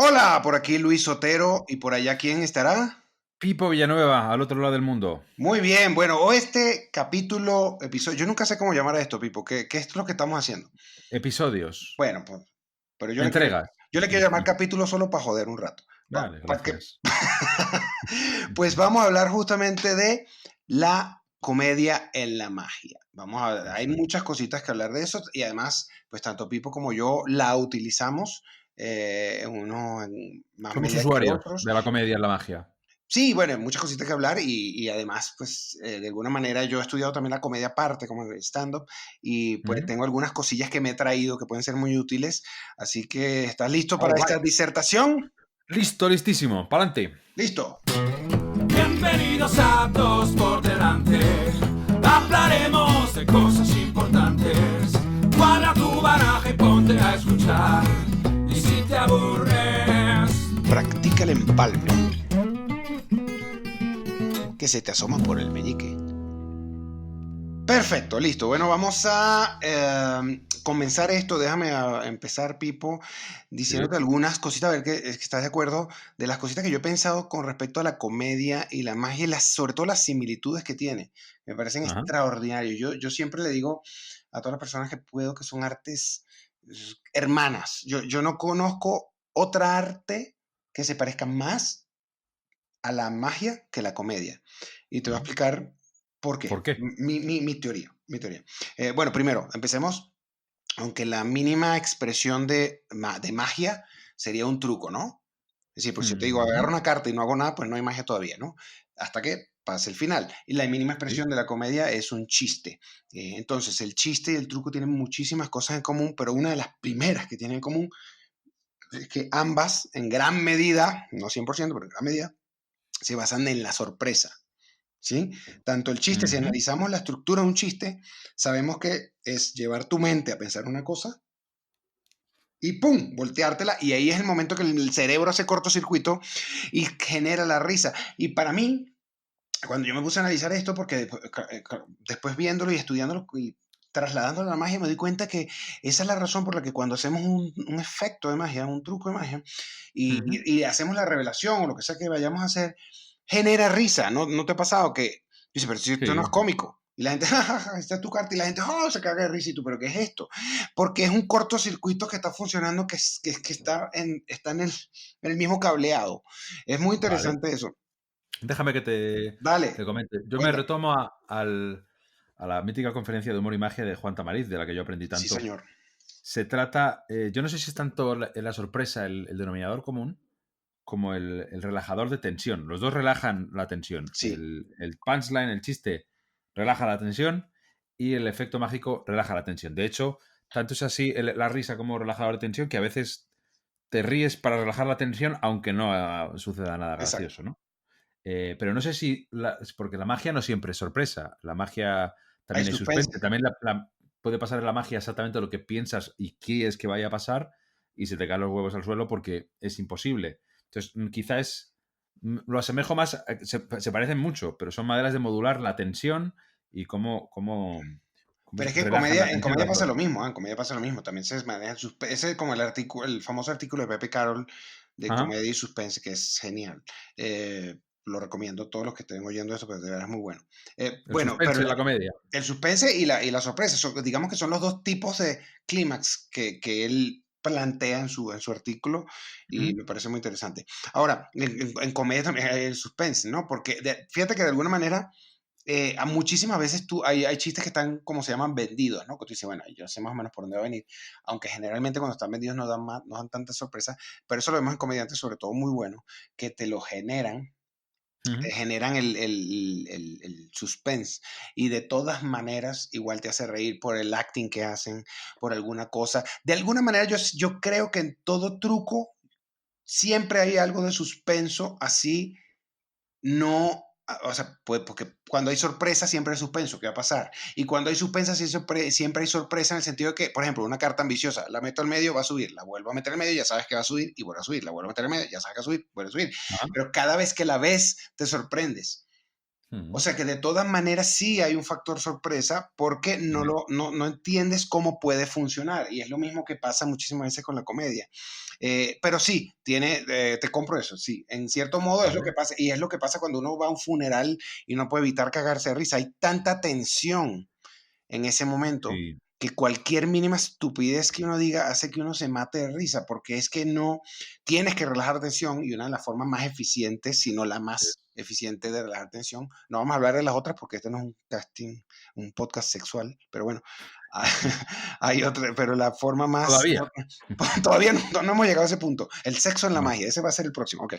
Hola, por aquí Luis Sotero y por allá ¿quién estará? Pipo Villanueva, al otro lado del mundo. Muy bien, bueno, episodio, yo nunca sé cómo llamar a esto, Pipo, ¿qué es lo que estamos haciendo? Episodios. Bueno, pues, pero Entregas. yo le quiero llamar capítulo solo para joder un rato. Vale, gracias. Pues vamos a hablar justamente de la comedia en la magia. Hay Eso es. muchas cositas que hablar de eso y además, pues tanto Pipo como yo la utilizamos, uno en más Somos medida que usuarios otros. de la comedia en la magia. Sí, bueno, hay muchas cositas que hablar y además, pues, de alguna manera yo he estudiado también la comedia aparte, como el stand-up, y pues Ujú. tengo algunas cosillas que me he traído que pueden ser muy útiles. Así que, ¿estás listo All para esta right. disertación? Listo, listísimo. Pa'lante. Listo. Bienvenidos a Dos por Delante. Hablaremos de cosas importantes. Guarda tu baraja y ponte a escuchar. Y si te aburres, Practica el empalme que se te asoma por el meñique. Perfecto, listo. Bueno, vamos a comenzar esto. Déjame empezar, Pipo, diciéndote Sí. algunas cositas, a ver que estás de acuerdo, de las cositas que yo he pensado con respecto a la comedia y la magia, y sobre todo las similitudes que tiene. Me parecen Ajá. extraordinarios. Yo siempre le digo a todas las personas que puedo que son artes hermanas. Yo no conozco otra arte que se parezca más a la magia que la comedia. Y te voy a Ujú. explicar por qué. ¿Por qué? Mi teoría. Bueno, primero, empecemos, aunque la mínima expresión de magia sería un truco, ¿no? Es decir, pues si yo te digo, Ujú. agarro una carta y no hago nada, pues no hay magia todavía, ¿no? Hasta que pase el final. Y la mínima Sí. expresión de la comedia es un chiste. Entonces, el chiste y el truco tienen muchísimas cosas en común, pero una de las primeras que tienen en común es que ambas, en gran medida, no 100%, pero en gran medida, se basan en la sorpresa, ¿sí? Tanto el chiste, si Ujú. analizamos la estructura de un chiste, sabemos que es llevar tu mente a pensar una cosa y ¡pum! Volteártela, y ahí es el momento que el cerebro hace cortocircuito y genera la risa. Y para mí, cuando yo me puse a analizar esto, porque después viéndolo y estudiándolo y trasladándolo a la magia, me di cuenta que esa es la razón por la que cuando hacemos un efecto de magia, un truco de magia, Ujú. y hacemos la revelación o lo que sea que vayamos a hacer, genera risa. ¿No te ha pasado que dice, pero si esto no es Sí. cómico? Y la gente, jajaja, esta es tu carta, y la gente, oh, se caga de risa, y tú, pero ¿qué es esto? Porque es un cortocircuito que está funcionando, que está en el mismo cableado. Es muy Vale. interesante eso. Déjame que te Dale, comente. Yo me cuéntame. retomo a la mítica conferencia de humor y magia de Juan Tamariz, de la que yo aprendí Sí, tanto. señor. Se trata, yo no sé si es tanto la sorpresa el denominador común, como el relajador de tensión. Los dos relajan la tensión. Sí, El punchline, el chiste, relaja la tensión y el efecto mágico relaja la tensión. De hecho, tanto es así la risa como relajador de tensión que a veces te ríes para relajar la tensión aunque no suceda nada exacto. gracioso, ¿no? Pero no sé si... es porque la magia no siempre es sorpresa. La magia Hay también es suspense. suspense. También puede pasar en la magia exactamente lo que piensas y quieres que vaya a pasar y se te caen los huevos al suelo porque es imposible. Entonces, quizás lo asemejo más, se parecen mucho, pero son maneras de modular la tensión y cómo Pero es que relajan la en tensión comedia las pasa dos. lo mismo, ¿eh? En comedia pasa lo mismo. También se maneja ese es como el famoso artículo de Pepe Carroll de Ajá. comedia y suspense, que es genial. Lo recomiendo a todos los que estén oyendo esto, porque de verdad es muy bueno. El Bueno, pero suspense de la comedia. el suspense y la sorpresa, digamos que son los dos tipos de clímax que él plantea en su artículo y Ujú. me parece muy interesante. Ahora, en comedia también hay el suspense, ¿no? Porque fíjate que de alguna manera a muchísimas veces hay chistes que están, como se llaman, vendidos, ¿no? Que tú dices, bueno, yo sé más o menos por dónde va a venir, aunque generalmente cuando están vendidos no dan tanta sorpresa, pero eso lo vemos en comediantes, sobre todo muy buenos, que te Ujú. generan el suspense y de todas maneras igual te hace reír por el acting que hacen, por alguna cosa. De alguna manera yo creo que en todo truco siempre hay algo de suspenso, así no, o sea, pues porque cuando hay sorpresa siempre hay suspenso, ¿qué va a pasar? Y cuando hay suspensa siempre hay sorpresa en el sentido de que, por ejemplo, una carta ambiciosa, la meto al medio, va a subir, la vuelvo a meter al medio, ya sabes que va a subir y vuelve a subir, la vuelvo a meter al medio, ya sabes que va a subir, vuelve a subir. Ajá. Pero cada vez que la ves, te sorprendes. O sea que de todas maneras sí hay un factor sorpresa porque También. no entiendes cómo puede funcionar. Y es lo mismo que pasa muchísimas veces con la comedia. Pero sí, te compro eso, sí. En cierto modo es lo Vale. que pasa. Y es lo que pasa cuando uno va a un funeral y no puede evitar cagarse de risa. Hay tanta tensión en ese momento Sí, que cualquier mínima estupidez que uno diga hace que uno se mate de risa, porque es que no tienes que relajar tensión y una de las formas más eficientes, si no la sí. más eficiente de relajar tensión, no vamos a hablar de las otras porque este no es un casting, un podcast sexual, pero bueno, hay otra, pero la forma más, Todavía. todavía no hemos llegado a ese punto, el sexo en la Vale. magia, ese va a ser el próximo, ok.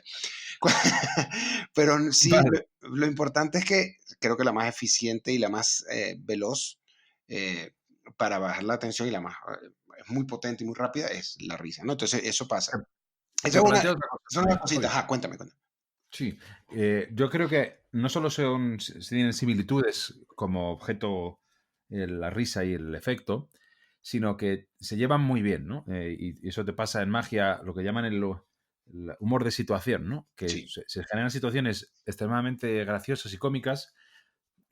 Pero sí, Vale. lo importante es que creo que la más eficiente y la más veloz eh, para bajar la tensión y la más es muy potente y muy rápida es la risa, ¿no? Entonces eso pasa. Esa Te es planteo otra cosa una también. cosita. Oye, Ajá, cuéntame. sí, yo creo que no solo tienen similitudes como objeto la risa y el efecto, sino que se llevan muy bien, ¿no? Y eso te pasa en magia, lo que llaman el humor de situación, ¿no? Que Sí, se generan situaciones extremadamente graciosas y cómicas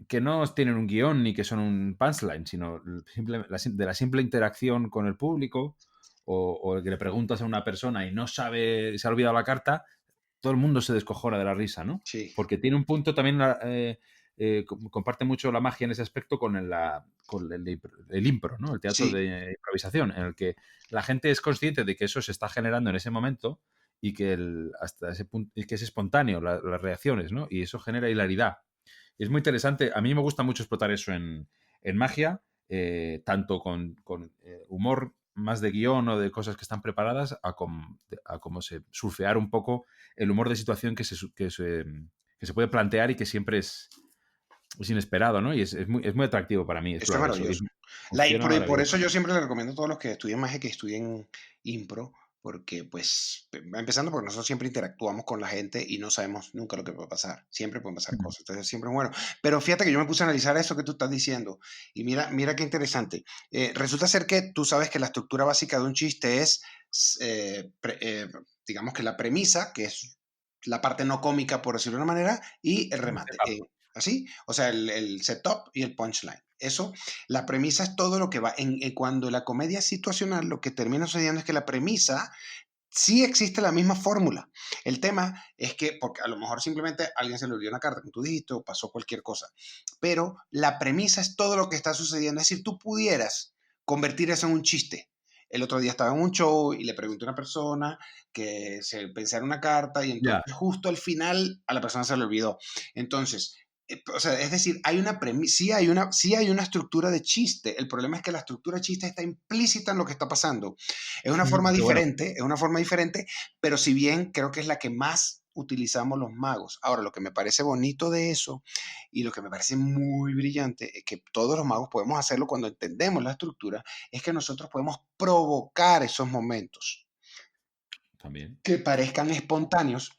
que no tienen un guión ni que son un punchline, sino de la simple interacción con el público o que le preguntas a una persona y no sabe, se ha olvidado la carta, todo el mundo se descojona de la risa, ¿no? sí, Porque tiene un punto también, comparte mucho la magia en ese aspecto con el impro, ¿no? El teatro sí. de improvisación, en el que la gente es consciente de que eso se está generando en ese momento y que hasta ese punto, y que es espontáneo las reacciones, ¿no? Y eso genera hilaridad. Y es muy interesante. A mí me gusta mucho explotar eso en magia, tanto con humor más de guión o de cosas que están preparadas, a como se surfear un poco el humor de situación que se puede plantear y que siempre es inesperado, ¿no? Y es muy atractivo para mí Eso es explorar eso. Y maravilloso. funciona Y por eso maravilloso. yo siempre le recomiendo a todos los que estudian magia que estudien impro, porque pues, empezando porque nosotros siempre interactuamos con la gente y no sabemos nunca lo que puede pasar. Siempre pueden pasar Ujú. cosas. Entonces siempre es bueno. Pero fíjate que yo me puse a analizar eso que tú estás diciendo y mira qué interesante. Resulta ser que tú sabes que la estructura básica de un chiste es, digamos que la premisa, que es la parte no cómica, por decirlo de una manera, y el Un remate. setup. ¿Así? O sea, el setup y el punchline. Eso, la premisa es todo lo que va. Cuando la comedia es situacional, lo que termina sucediendo es que la premisa sí existe la misma fórmula. El tema es que, porque a lo mejor simplemente alguien se le olvidó una carta, como tú dijiste, o pasó cualquier cosa. Pero la premisa es todo lo que está sucediendo. Es decir, tú pudieras convertir eso en un chiste. El otro día estaba en un show y le pregunté a una persona que se pensara una carta y Ya. entonces justo al final a la persona se le olvidó. Entonces, o sea, es decir, hay una premisa, sí hay una estructura de chiste. El problema es que la estructura de chiste está implícita en lo que está pasando. Qué bueno. Es una forma diferente, pero si bien creo que es la que más utilizamos los magos. Ahora, lo que me parece bonito de eso y lo que me parece muy brillante es que todos los magos podemos hacerlo cuando entendemos la estructura, es que nosotros podemos provocar esos momentos También. que parezcan espontáneos,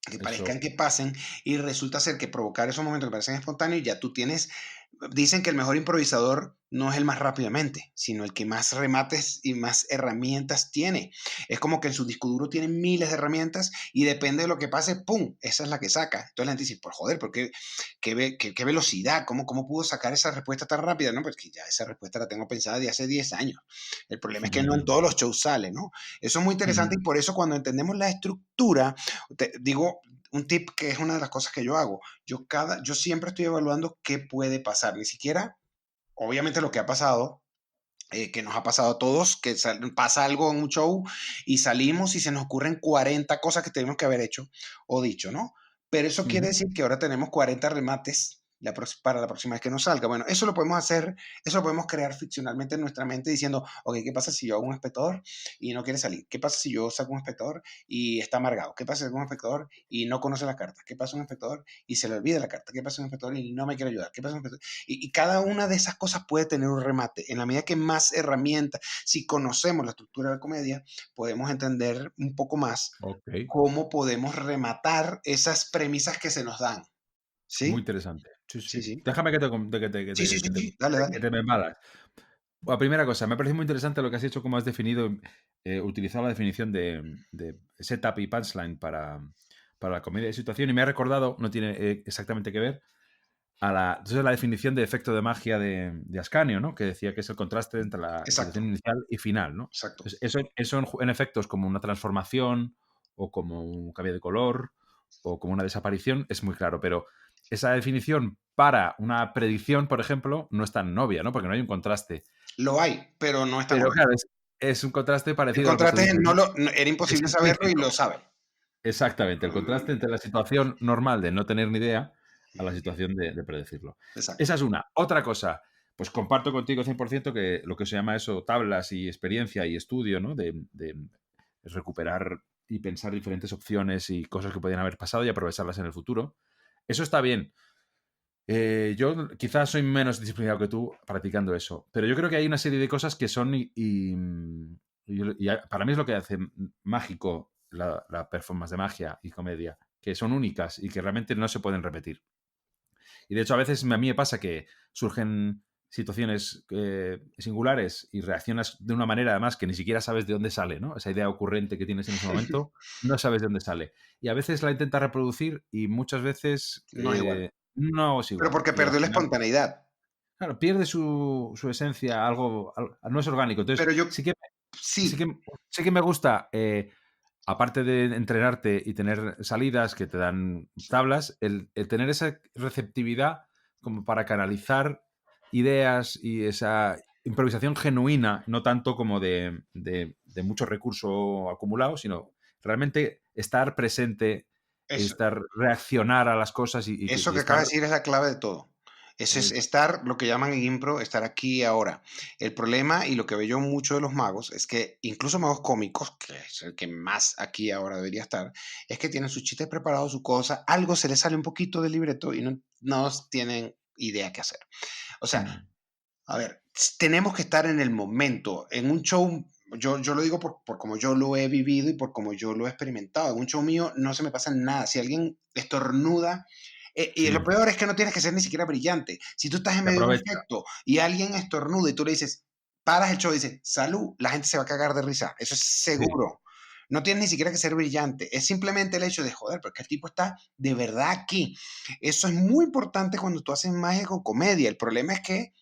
que Eso. parezcan que pasen, y resulta ser que provocar esos momentos que parecen espontáneos, ya tú tienes, dicen que el mejor improvisador no es el más rápidamente, sino el que más remates y más herramientas tiene. Es como que en su disco duro tiene miles de herramientas y depende de lo que pase, ¡pum! Esa es la que saca. Entonces la gente dice, por joder, ¿por qué velocidad? ¿Cómo pudo sacar esa respuesta tan rápida? No, pues que ya esa respuesta la tengo pensada de hace 10 años. El problema es que no en todos los shows sale, ¿no? Eso es muy interesante y por eso cuando entendemos la estructura, te digo, un tip que es una de las cosas que yo hago. Yo siempre estoy evaluando qué puede pasar. Ni siquiera, obviamente, lo que ha pasado, que nos ha pasado a todos, que pasa algo en un show y salimos y se nos ocurren 40 cosas que tenemos que haber hecho o dicho, ¿no? Pero eso quiere Ujú. decir que ahora tenemos 40 remates para la próxima vez que nos salga. Bueno, eso lo podemos hacer, eso lo podemos crear ficcionalmente en nuestra mente diciendo, ok, ¿qué pasa si yo hago un espectador y no quiere salir? ¿Qué pasa si yo saco un espectador y está amargado? ¿Qué pasa si hago un espectador y no conoce las cartas? ¿Qué pasa si un espectador y se le olvida la carta? ¿Qué pasa si un espectador y no me quiere ayudar? ¿Qué pasa si un espectador? Y cada una de esas cosas puede tener un remate. En la medida que más herramientas, si conocemos la estructura de la comedia, podemos entender un poco más Ok. cómo podemos rematar esas premisas que se nos dan. Muy ¿Sí? interesante. Sí, Sí, sí. sí. Déjame que te, com- de que te, que Sí, sí, te, sí, que te, sí. Dale, que dale. te me embalas. La primera cosa, me parece muy interesante lo que has hecho, cómo has definido, utilizado la definición de setup y punchline para la comedia de situación y me ha recordado, no tiene exactamente que ver, entonces la definición de efecto de magia de Ascanio, ¿no? Que decía que es el contraste entre la Exacto, situación inicial y final, ¿no? exacto. Entonces, eso en efectos como una transformación o como un cambio de color o como una desaparición es muy claro, pero esa definición para una predicción, por ejemplo, no es tan obvia, ¿no? Porque no hay un contraste. Lo hay, pero no es tan Pero obvio. claro, es un contraste El parecido a lo que tú contraste es dices, ¿no? era Es imposible saberlo y implícito. lo sabe. Exactamente, el contraste entre la situación normal de no tener ni idea a la situación de predecirlo. Exacto. Esa es una. Otra cosa, pues comparto contigo 100% que lo que se llama eso, tablas y experiencia y estudio, ¿no? De recuperar y pensar diferentes opciones y cosas que podían haber pasado y aprovecharlas en el futuro. Eso está bien. Yo quizás soy menos disciplinado que tú practicando eso, pero yo creo que hay una serie de cosas que son para mí es lo que hace mágico la performance de magia y comedia, que son únicas y que realmente no se pueden repetir. Y de hecho a veces a mí me pasa que surgen situaciones singulares y reaccionas de una manera además que ni siquiera sabes de dónde sale, ¿no? Esa idea ocurrente que tienes en ese momento, no sabes de dónde sale. Y a veces la intentas reproducir y muchas veces No es igual. no es Pero igual. porque Y al perdió la final, espontaneidad. claro, pierde su esencia, no es orgánico. Entonces, Pero yo, sí sí, que, sí que me gusta, aparte de entrenarte y tener salidas que te dan tablas, el tener esa receptividad como para canalizar ideas y esa improvisación genuina, no tanto como de mucho recurso acumulado, sino realmente estar presente, eso, reaccionar a las cosas eso y que estar... acabas de decir es la clave de todo. Eso es estar, lo que llaman en impro, estar aquí y ahora. El problema, y lo que veo yo mucho de los magos, es que incluso magos cómicos, que es el que más aquí y ahora debería estar, es que tienen sus chistes preparados, su cosa, algo se les sale un poquito del libreto y no tienen idea qué hacer. O sea, Mm, a ver, tenemos que estar en el momento. En un show, yo lo digo por como yo lo he vivido y por como yo lo he experimentado. En un show mío no se me pasa nada. Si alguien estornuda, y lo sí, peor es que no tienes que ser ni siquiera brillante. Si tú estás en se medio de un aprovecha. efecto y alguien estornuda y tú le dices, paras el show y dices, salud, la gente se va a cagar de risa. Eso es Sí. seguro. No tienes ni siquiera que ser brillante. Es simplemente el hecho de, joder, porque el tipo está de verdad aquí. Eso es muy importante cuando tú haces magia con comedia. El problema es que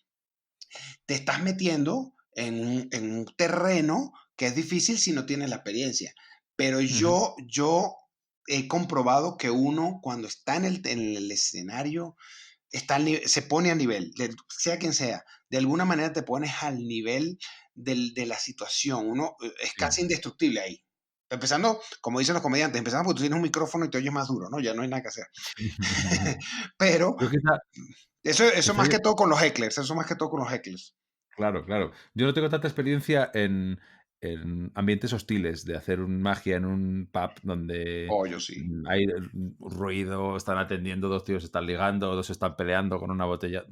te estás metiendo en un terreno que es difícil si no tienes la experiencia. Pero Ujú. yo he comprobado que uno cuando está en el escenario se pone a nivel, sea quien sea, de alguna manera te pones al nivel de la situación. Uno es Sí. casi indestructible ahí. Empezando, como dicen los comediantes, empezando porque tú tienes un micrófono y te oyes más duro, ¿no? Ya no hay nada que hacer. Pero Yo quizá, eso quizá más yo- que todo con los hecklers, eso más que todo con los hecklers. claro, claro. Yo no tengo tanta experiencia en ambientes hostiles, de hacer un magia en un pub donde Oh, yo sí. hay ruido, están atendiendo, dos tíos están ligando, dos están peleando con una botella.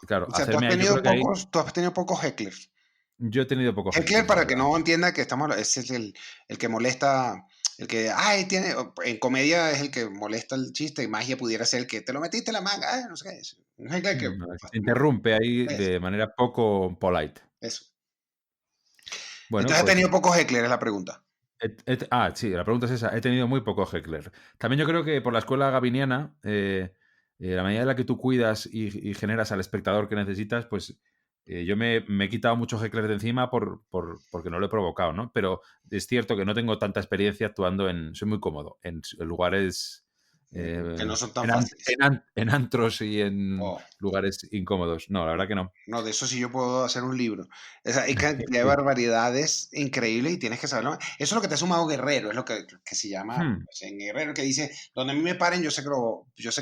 Claro, O sea, hacerme ahí, yo creo que ahí tú has tenido pocos hecklers. yo he tenido pocos Heckler, hecklers, la para el que verdad. no entienda que estamos, ese es el que molesta, el que, ay, tiene, en comedia es el que molesta el chiste, y magia pudiera ser el que te lo metiste en la manga, ay, no sé qué es. Un heckler que, No, interrumpe ahí eso, de manera poco polite. eso. Bueno, Entonces, ¿has pues tenido pocos heckler? Es la pregunta. Sí, la pregunta es esa. He tenido muy poco heckler. También yo creo que por la escuela gabiniana, la medida en la que tú cuidas y generas al espectador que necesitas, pues yo me he quitado mucho heckler de encima porque no lo he provocado, ¿no? Pero es cierto que no tengo tanta experiencia actuando Soy muy cómodo en lugares... Que no son tan en, fáciles. en antros y en Oh. lugares incómodos. No, la verdad que no. No, de eso sí yo puedo hacer un libro. O sea, hay cantidad de barbaridades increíbles y tienes que saberlo. Eso es lo que te ha sumado guerrero, es lo que se llama Hmm, pues, en guerrero, que dice, donde a mí me paren, yo sé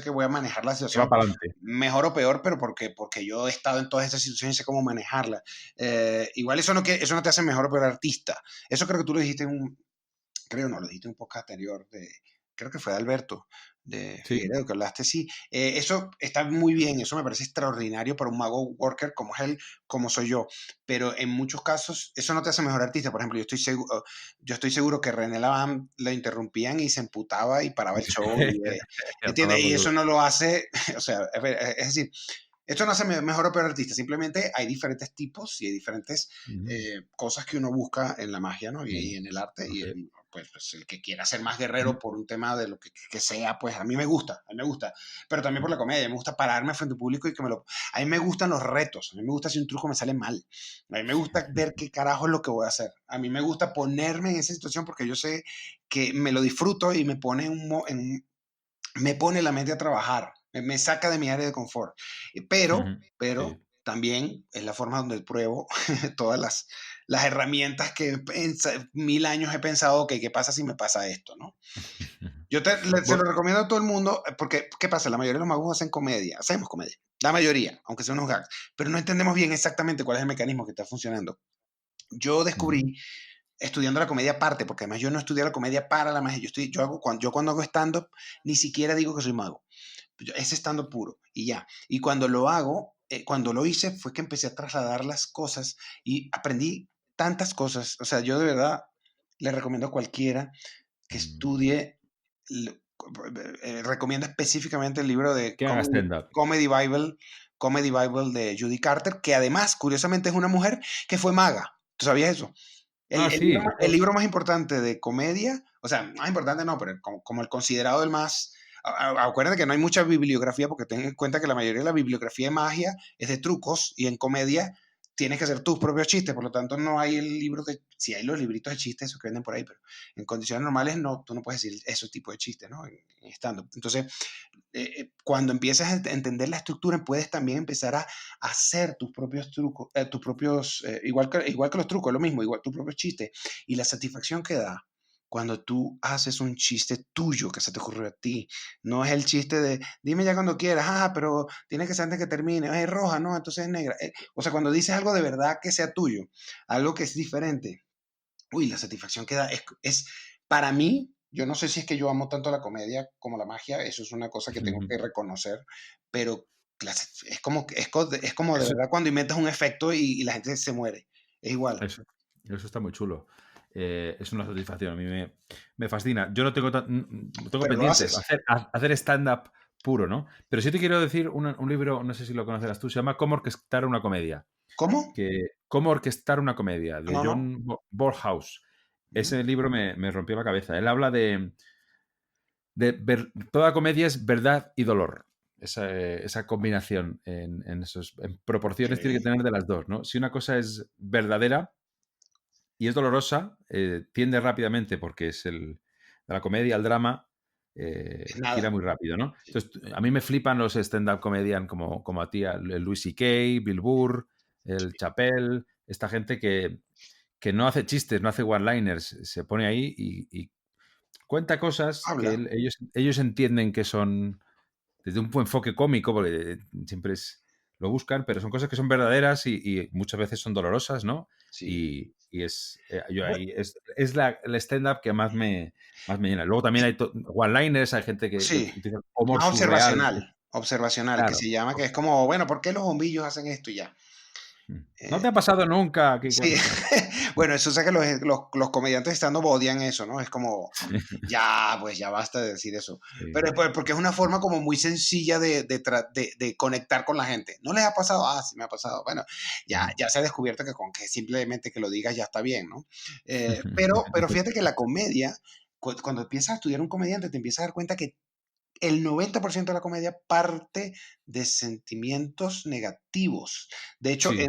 que voy a manejar la se va situación para adelante. mejor o peor, pero porque yo he estado en todas esas situaciones y sé cómo manejarla. Igual eso no te hace mejor o peor artista. Eso creo que tú lo dijiste creo no, lo dijiste en un podcast anterior creo que fue de Alberto, de Sí. Figueredo, que hablaste, sí. Eso está muy bien, eso me parece extraordinario para un mago worker como es él, como soy yo, pero en muchos casos eso no te hace mejor artista. Por ejemplo, yo estoy seguro que René Laván lo interrumpían y se emputaba y paraba el show, A ¿entiendes? tomar por Y culo. eso no lo hace, o sea, es decir, esto no hace mejor o peor artista, simplemente hay diferentes tipos y hay diferentes Ujú. cosas que uno busca en la magia, ¿no? Bueno, Y en el arte. ok. pues el que quiera ser más guerrero por un tema de lo que sea, pues a mí me gusta, pero también por la comedia, me gusta pararme frente al público y a mí me gustan los retos, a mí me gusta si un truco me sale mal, a mí me gusta ver qué carajo es lo que voy a hacer, a mí me gusta ponerme en esa situación porque yo sé que me lo disfruto y me pone me pone la mente a trabajar, me saca de mi área de confort. Pero Sí. también es la forma donde pruebo todas las herramientas que 1000 años he pensado, que ¿qué pasa si me pasa esto, no? Se lo Bueno, recomiendo a todo el mundo, porque, ¿qué pasa? La mayoría de los magos hacen comedia, hacemos comedia, la mayoría, aunque sean unos gags, pero no entendemos bien exactamente cuál es el mecanismo que está funcionando. Yo descubrí estudiando la comedia aparte, porque además yo no estudié la comedia para la magia. Yo cuando hago stand-up, ni siquiera digo que soy mago. Es stand-up puro y ya. Y cuando lo hago, cuando lo hice, fue que empecé a trasladar las cosas y aprendí tantas cosas. O sea, yo de verdad le recomiendo a cualquiera que estudie. Recomiendo específicamente el libro de que haga stand-up. Comedy Bible de Judy Carter, que además, curiosamente, es una mujer que fue maga. ¿Tú sabías eso? Ah, Libro, sí, el eso. libro más importante de comedia, o sea, más importante no, pero como el considerado el más... Acuérdate que no hay mucha bibliografía porque ten en cuenta que la mayoría de la bibliografía de magia es de trucos y en comedia tienes que hacer tus propios chistes, por lo tanto no hay el libro de... Sí hay los libritos de chistes, esos que venden por ahí, pero en condiciones normales no, tú no puedes decir ese tipo de chistes, ¿no? En stand-up. Entonces, cuando empiezas a entender la estructura, puedes también empezar a hacer tus propios trucos, igual que los trucos, lo mismo, igual tus propios chistes. Y la satisfacción que da cuando tú haces un chiste tuyo que se te ocurrió a ti. No es el chiste de, dime ya cuando quieras, pero tiene que ser antes que termine, es roja, no, entonces es negra. O sea, cuando dices algo de verdad que sea tuyo, algo que es diferente, uy, la satisfacción que da para mí, yo no sé si es que yo amo tanto la comedia como la magia, eso es una cosa que tengo que reconocer, pero es como de Eso, verdad cuando inventas un efecto y la gente se muere, es igual. eso está muy chulo. Es una satisfacción. A mí me fascina. Yo no tengo, no tengo Pero lo pendiente haces. hacer stand-up puro, ¿no? Pero sí te quiero decir un libro, no sé si lo conocerás tú, se llama Cómo orquestar una comedia. ¿Cómo? Cómo orquestar una comedia, de No, no. John Borhaus. Ujú. Ese libro me rompió la cabeza. Él habla toda comedia es verdad y dolor. Esa combinación en proporciones tiene que Ok. tener de las dos, ¿no? Si una cosa es verdadera y es dolorosa, tiende rápidamente porque es de la comedia al drama, Es gira nada. muy rápido, ¿no? Sí. Entonces, a mí me flipan los stand-up comedian como a ti, el Louis C.K., Bill Burr, el Chappelle, esta gente que no hace chistes, no hace one-liners, se pone ahí y cuenta cosas que Habla. ellos entienden que son desde un enfoque cómico, porque siempre lo buscan, pero son cosas que son verdaderas y muchas veces son dolorosas, ¿no? Sí. Y yo Bueno, ahí es el stand-up que más me llena. Luego también hay one-liners, hay gente que sí. utiliza humor Más surreal. observacional, que Claro. se llama, que es como, bueno, ¿por qué los bombillos hacen esto y ya? ¿No Eh, te ha pasado nunca? Sí, bueno, eso o sea que los comediantes estando odian eso, ¿no? Es como, ya, pues ya basta de decir eso. Pero Sí. porque es una forma como muy sencilla de conectar con la gente. ¿No les ha pasado? Ah, sí me ha pasado. Bueno, ya se ha descubierto que con que simplemente que lo digas ya está bien, ¿no? Pero fíjate que la comedia, cuando empiezas a estudiar un comediante, te empiezas a dar cuenta que el 90% de la comedia parte de sentimientos negativos. De hecho, Sí,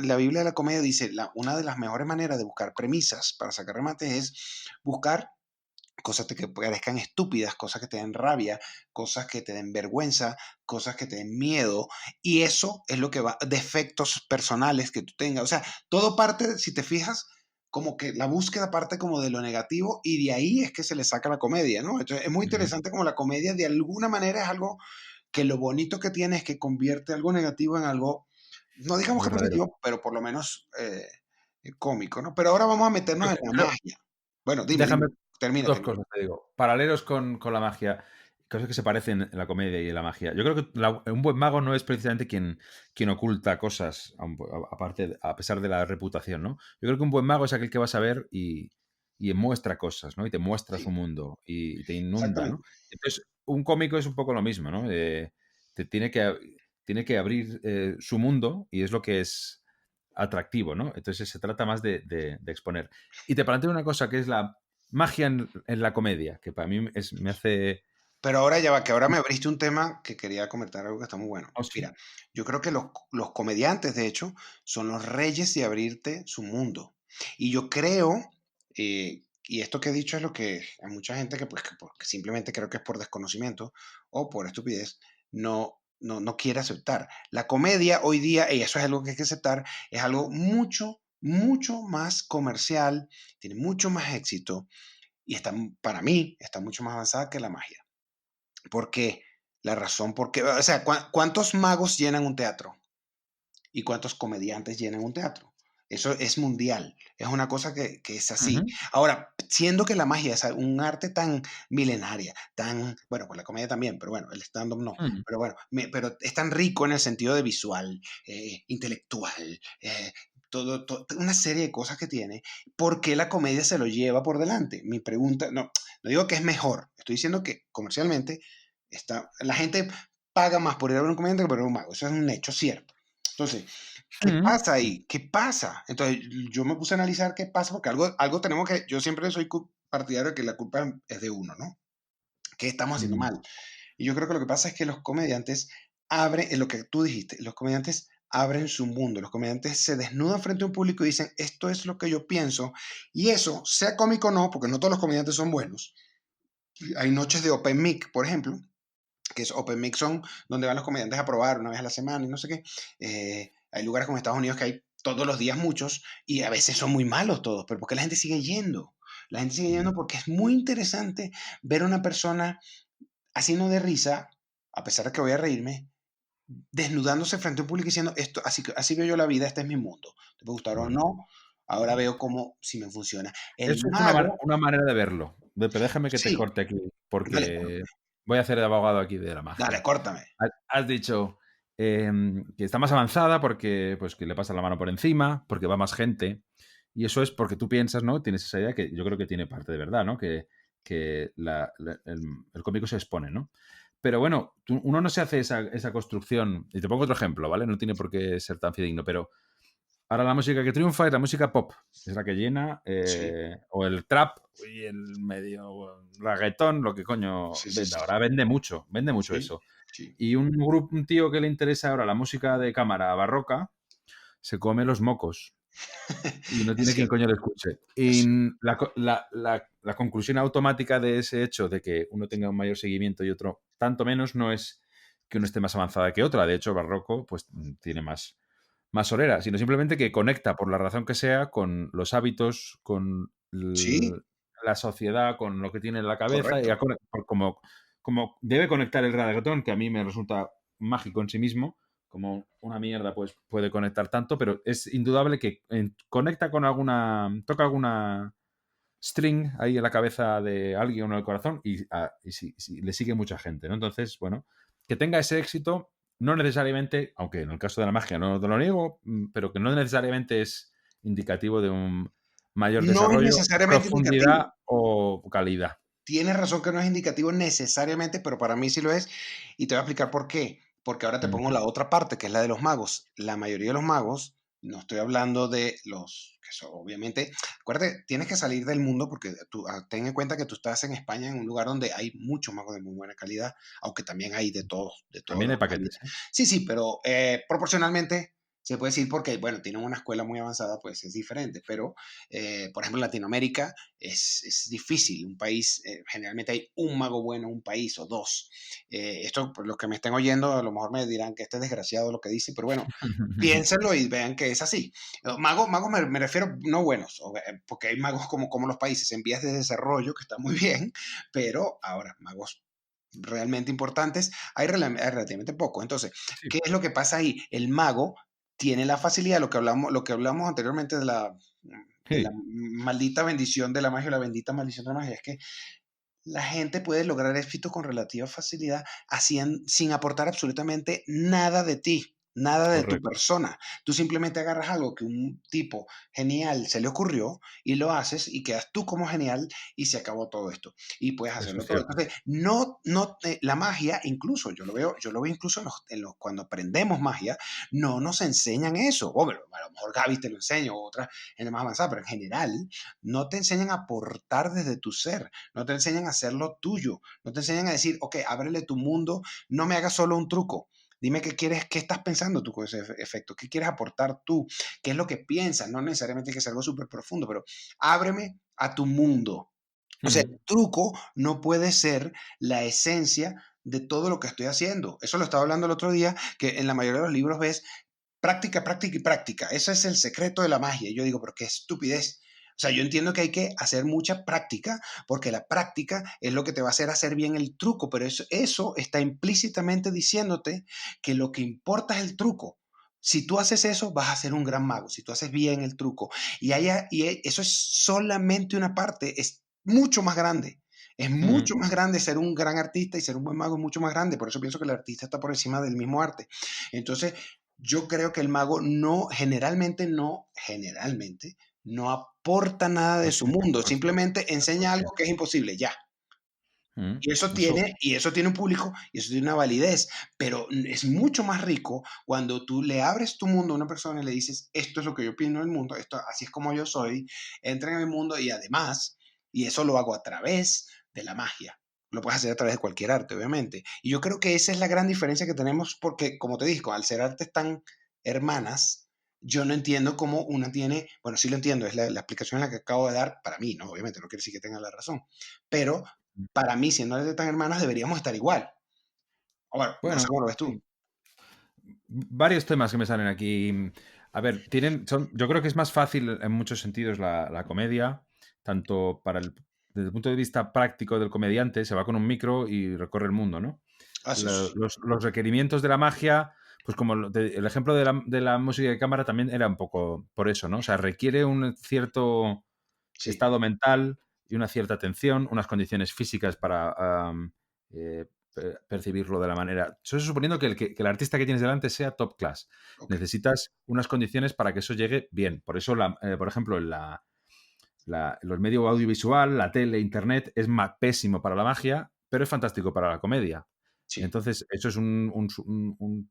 la Biblia de la comedia dice, una de las mejores maneras de buscar premisas para sacar remates es buscar cosas que parezcan estúpidas, cosas que te den rabia, cosas que te den vergüenza, cosas que te den miedo, y eso es lo que va, defectos personales que tú tengas. O sea, todo parte, si te fijas, como que la búsqueda parte como de lo negativo y de ahí es que se le saca la comedia, ¿no? Entonces es muy ujú, interesante como la comedia de alguna manera es algo que lo bonito que tiene es que convierte algo negativo en algo, no digamos que verdadero. positivo, pero por lo menos cómico, ¿no? Pero ahora vamos a meternos en la magia. Bueno, Déjame dime, termina, dos termina. cosas, te digo. Paralelos con la magia, cosas que se parecen en la comedia y en la magia. Yo creo que un buen mago no es precisamente quien oculta cosas, aparte, a pesar de la reputación, ¿no? Yo creo que un buen mago es aquel que va a saber y muestra cosas, ¿no? Y te muestra su Sí, mundo y te inunda, ¿no? exactamente. Entonces, un cómico es un poco lo mismo, ¿no? Te tiene que abrir su mundo y es lo que es atractivo, ¿no? Entonces se trata más de exponer. Y te planteo una cosa que es magia en la comedia, que para mí me hace... Pero ahora ya va, que ahora me abriste un tema que quería comentar algo que está muy bueno. Oh, sí. Mira, yo creo que los comediantes, de hecho, son los reyes de abrirte su mundo. Y yo creo, y esto que he dicho es lo que a mucha gente que, pues, que simplemente creo que es por desconocimiento o por estupidez, no quiere aceptar. La comedia hoy día, y eso es algo que hay que aceptar, es algo mucho, mucho más comercial, tiene mucho más éxito y está, para mí, está mucho más avanzada que la magia. ¿Por qué? La razón por qué, o sea, ¿cuántos magos llenan un teatro? ¿Y cuántos comediantes llenan un teatro? Eso es mundial, es una cosa que es así. Ujú, Ahora, siendo que la magia es un arte tan milenaria, tan, bueno, pues la comedia también, pero bueno, el stand-up no, ujú, pero bueno, pero es tan rico en el sentido de visual, intelectual, una serie de cosas que tiene, ¿por qué la comedia se lo lleva por delante? Mi pregunta, no digo que es mejor, estoy diciendo que comercialmente la gente paga más por ir a ver un comediante que por ir a un mago, eso es un hecho cierto. Entonces, ¿qué ujú. pasa ahí? ¿Qué pasa? Entonces, yo me puse a analizar qué pasa, porque algo tenemos que, yo siempre soy partidario de que la culpa es de uno, ¿no? ¿Qué estamos haciendo Mm, mal? Y yo creo que lo que pasa es que los comediantes abren, en lo que tú dijiste, los comediantes abren su mundo, los comediantes se desnudan frente a un público y dicen, esto es lo que yo pienso, y eso, sea cómico o no, porque no todos los comediantes son buenos. Hay noches de Open Mic, por ejemplo, que es Open Mic son donde van los comediantes a probar una vez a la semana y no sé qué. Hay lugares como Estados Unidos que hay todos los días muchos y a veces son muy malos todos, pero porque la gente sigue yendo. La gente sigue yendo mm. porque es muy interesante ver a una persona haciendo de risa, a pesar de que voy a reírme, desnudándose frente a un público y diciendo, esto, así veo yo la vida, este es mi mundo. Te puede gustar o Bueno, no, ahora veo cómo si me funciona. El eso es mago, una manera de verlo. Pero déjame que te sí, corte aquí, dale, porque voy a hacer de abogado aquí de la dale, magia. córtame. Has dicho que está más avanzada porque, pues, que le pasa la mano por encima, porque va más gente. Y eso es porque tú piensas, ¿no? Tienes esa idea que yo creo que tiene parte de verdad, ¿no? Que el cómico se expone, ¿no? Pero bueno, uno no se hace esa construcción. Y te pongo otro ejemplo, ¿vale? No tiene por qué ser tan fidedigno, pero ahora la música que triunfa es la música pop. Es la que llena, Sí, o el trap y el medio reggaetón, lo que coño sí, sí, vende. sí, Ahora vende mucho sí, eso. sí. Y un tío que le interesa ahora la música de cámara barroca se come los mocos y no Es tiene quien cierto, coño le escuche. es Y cierto. la conclusión automática de ese hecho de que uno tenga un mayor seguimiento y otro tanto menos no es que uno esté más avanzada que otra. De hecho, barroco pues tiene más solera, sino simplemente que conecta por la razón que sea con los hábitos, con Sí, la sociedad, con lo que tiene en la cabeza y correcto. como debe conectar el reggaetón, que a mí me resulta mágico en sí mismo, como una mierda pues puede conectar tanto, pero es indudable que conecta con toca alguna string ahí en la cabeza de alguien o en el corazón y sí, le sigue mucha gente, ¿no? Entonces, bueno, que tenga ese éxito, no necesariamente, aunque en el caso de la magia no te lo niego, pero que no necesariamente es indicativo de un mayor No es desarrollo, necesariamente profundidad indicativo. o calidad. Tienes razón que no es indicativo necesariamente, pero para mí sí lo es. Y te voy a explicar por qué. Porque ahora te pongo Ujú. la otra parte, que es la de los magos. La mayoría de los magos, no estoy hablando de los que son, obviamente, acuérdate, tienes que salir del mundo porque tú ten en cuenta que tú estás en España, en un lugar donde hay muchos magos de muy buena calidad, aunque también hay de todos También hay los paquetes, ¿eh? Sí, sí, pero proporcionalmente se puede decir porque, bueno, tienen una escuela muy avanzada, pues es diferente, pero, por ejemplo, en Latinoamérica es difícil. Un país, generalmente hay un mago bueno, un país o dos. Esto, por los que me estén oyendo, a lo mejor me dirán que este es desgraciado lo que dice, pero bueno, piénsenlo y vean que es así. Magos me refiero no buenos, porque hay magos como los países en vías de desarrollo, que está muy bien, pero ahora, magos realmente importantes, hay relativamente poco. Entonces, Sí, ¿qué es lo que pasa ahí? El mago tiene la facilidad, lo que hablamos anteriormente de la sí. maldita bendición de la magia o la bendita maldición de la magia, es que la gente puede lograr éxito con relativa facilidad sin aportar absolutamente nada de ti. nada de tu Correcto. persona. Tú simplemente agarras algo que un tipo genial se le ocurrió y lo haces y quedas tú como genial y se acabó todo esto. Y puedes Eso hacerlo es todo. cierto. Entonces, la magia, incluso, yo lo veo incluso cuando aprendemos magia, no nos enseñan eso. Bueno, a lo mejor Gaby te lo enseña o otras gente más avanzada, pero en general no te enseñan a aportar desde tu ser, no te enseñan a hacerlo tuyo, no te enseñan a decir, ok, ábrele tu mundo, no me hagas solo un truco. Dime qué quieres, qué estás pensando tú con ese efecto, qué quieres aportar tú, qué es lo que piensas, no necesariamente que sea algo súper profundo, pero ábreme a tu mundo. O sea, Ujú. el truco no puede ser la esencia de todo lo que estoy haciendo. Eso lo estaba hablando el otro día, que en la mayoría de los libros ves práctica, práctica y práctica. Ese es el secreto de la magia. Y yo digo, pero qué estupidez. O sea, yo entiendo que hay que hacer mucha práctica, porque la práctica es lo que te va a hacer bien el truco, pero eso está implícitamente diciéndote que lo que importa es el truco. Si tú haces eso, vas a ser un gran mago, si tú haces bien el truco. Eso es solamente una parte, es mucho más grande. Es Ujú. mucho más grande ser un gran artista y ser un buen mago, es mucho más grande. Por eso pienso que el artista está por encima del mismo arte. Entonces, yo creo que el mago generalmente no aporta nada de No su tiene que mundo, aportar. simplemente enseña Aportar. algo que es imposible, ya. Ujú. Eso. Y eso tiene un público y eso tiene una validez, pero es mucho más rico cuando tú le abres tu mundo a una persona y le dices, esto es lo que yo pienso del mundo, esto, así es como yo soy, entra en mi mundo y además, y eso lo hago a través de la magia. Lo puedes hacer a través de cualquier arte, obviamente. Y yo creo que esa es la gran diferencia que tenemos porque, como te digo, al ser artes tan hermanas, yo no entiendo cómo una tiene, bueno, sí lo entiendo, es la explicación en la que acabo de dar para mí, ¿no? Obviamente no quiere decir que tenga la razón, pero para mí, siendo de tan hermanas, deberíamos estar igual. O bueno, no sé Bueno, cómo lo ves tú. sí. Varios temas que me salen aquí. A ver, yo creo que es más fácil en muchos sentidos la comedia, tanto desde el punto de vista práctico del comediante, se va con un micro y recorre el mundo, ¿no? Así es. Los requerimientos de la magia, pues como el ejemplo de la música de cámara también era un poco por eso, ¿no? O sea, requiere un cierto Sí, estado mental y una cierta atención, unas condiciones físicas para percibirlo de la manera. Eso suponiendo que el artista que tienes delante sea top class. ok. Necesitas unas condiciones para que eso llegue bien. Por eso, por ejemplo, los medios audiovisual, la tele, internet, es pésimo para la magia, pero es fantástico para la comedia. Sí, Entonces, eso es una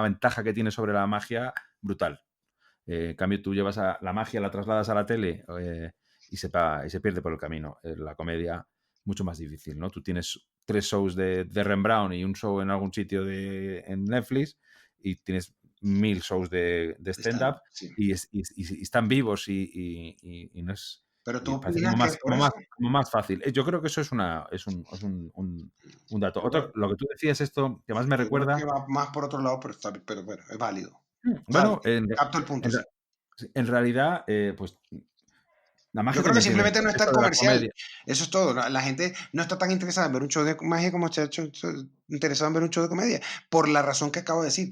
ventaja que tiene sobre la magia brutal. En cambio, tú llevas la magia, la trasladas a la tele y se pierde por el camino. La comedia, mucho más difícil, ¿no? Tú tienes 3 shows de Rembrandt y un show en algún sitio en Netflix y tienes 1000 shows de está, stand-up sí. y están vivos y no es... Pero tú Y parece opinas que es por eso. como más fácil. Yo creo que eso es un dato. Yo creo, Otro, lo que tú decías, esto que más me yo creo que recuerda... va más por otro lado, pero bueno, es válido. O sea, Bueno, capto el punto, en sí. re- en realidad, pues la Yo magia creo que también tiene simplemente no es tan esto de la comercial. comedia. Eso es todo. La gente no está tan interesada en ver un show de magia como está interesada en ver un show de comedia. Por la razón que acabo de decir.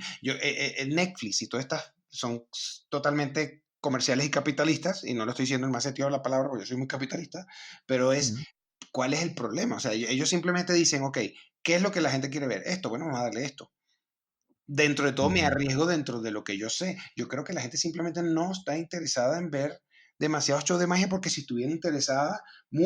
Netflix y todas estas son totalmente comerciales y capitalistas, y no lo estoy diciendo en más sentido de la palabra, porque yo soy muy capitalista, pero Mm, ¿cuál es el problema? O sea, ellos simplemente dicen, ok, ¿qué es lo que la gente quiere ver? Esto, bueno, vamos a darle esto. Dentro de todo, me ujú. arriesgo dentro de lo que yo sé. Yo creo que la gente simplemente no está interesada en ver demasiados shows de magia, porque si estuviera interesada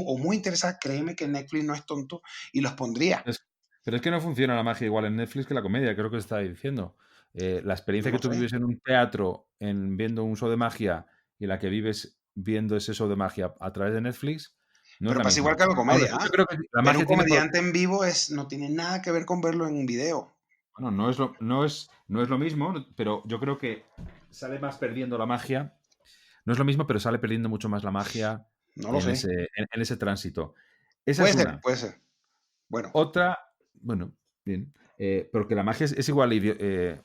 o muy interesada, créeme que Netflix no es tonto y los pondría. Es- pero es que no funciona la magia igual en Netflix que la comedia, creo que está diciendo. La experiencia No que lo tú sé. vives en un teatro viendo un show de magia y la que vives viendo ese show de magia a través de Netflix no es Pero la pasa misma. igual que la Ahora, comedia, yo ¿ah? creo que la Ver un magia tiene... comediante en vivo no tiene nada que ver con verlo en un video. Bueno, no es lo mismo, pero yo creo que sale más perdiendo la magia. No es lo mismo, pero sale perdiendo mucho más la magia No lo en sé. ese tránsito. Esa es una. Puede ser. Bueno, Otra, bueno, bien. Pero que la magia es igual.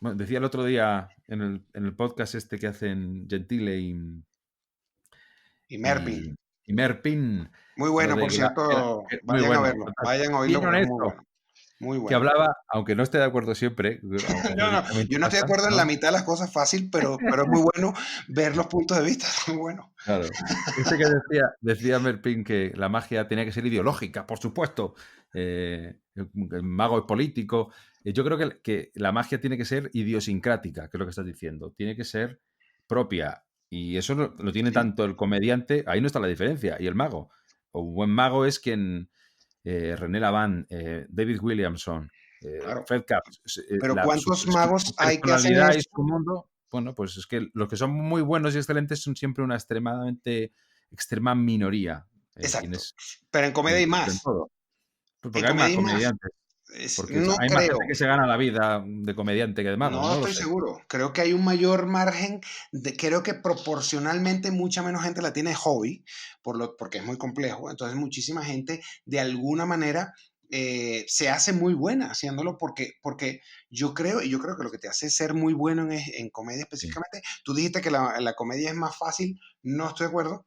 Bueno, decía el otro día en el podcast este que hacen Gentile y Merpin. y, y Merpin, Muy lo bueno, de por cierto. muy Vayan a bueno. verlo. Total. Vayan a oírlo Bien porque es muy honesto, bueno. Muy que bueno. hablaba, aunque no esté de acuerdo siempre, No, no, mayoritariamente yo no estoy de pasa, acuerdo en la ¿no? mitad de las cosas fácil, pero es muy bueno ver los puntos de vista. Es muy bueno. Claro. Este que decía Merpin que la magia tenía que ser ideológica, por supuesto. El mago es político. Yo creo que la magia tiene que ser idiosincrática, que es lo que estás diciendo. Tiene que ser propia. Y eso lo tiene Sí, tanto el comediante, ahí no está la diferencia, y el mago. Un buen mago es quien René Laván, David Williamson, claro. Fred Kapps, Pero su, ¿cuántos magos su hay que hacen personalidad y eso? su mundo, bueno, pues es que los que son muy buenos y excelentes son siempre una extrema minoría. Exacto. Quienes Pero en comedia hay cumplen más. todo. Pues En porque hay más comedia hay más. comediantes. Porque No hay más gente creo. que se gana la vida de comediante que de mago, No no lo estoy sé. seguro. Creo que hay un mayor margen creo que proporcionalmente mucha menos gente la tiene de hobby, porque es muy complejo. Entonces muchísima gente de alguna manera se hace muy buena haciéndolo porque yo creo que lo que te hace ser muy bueno en comedia Sí. específicamente, tú dijiste que la comedia es más fácil, no estoy de acuerdo.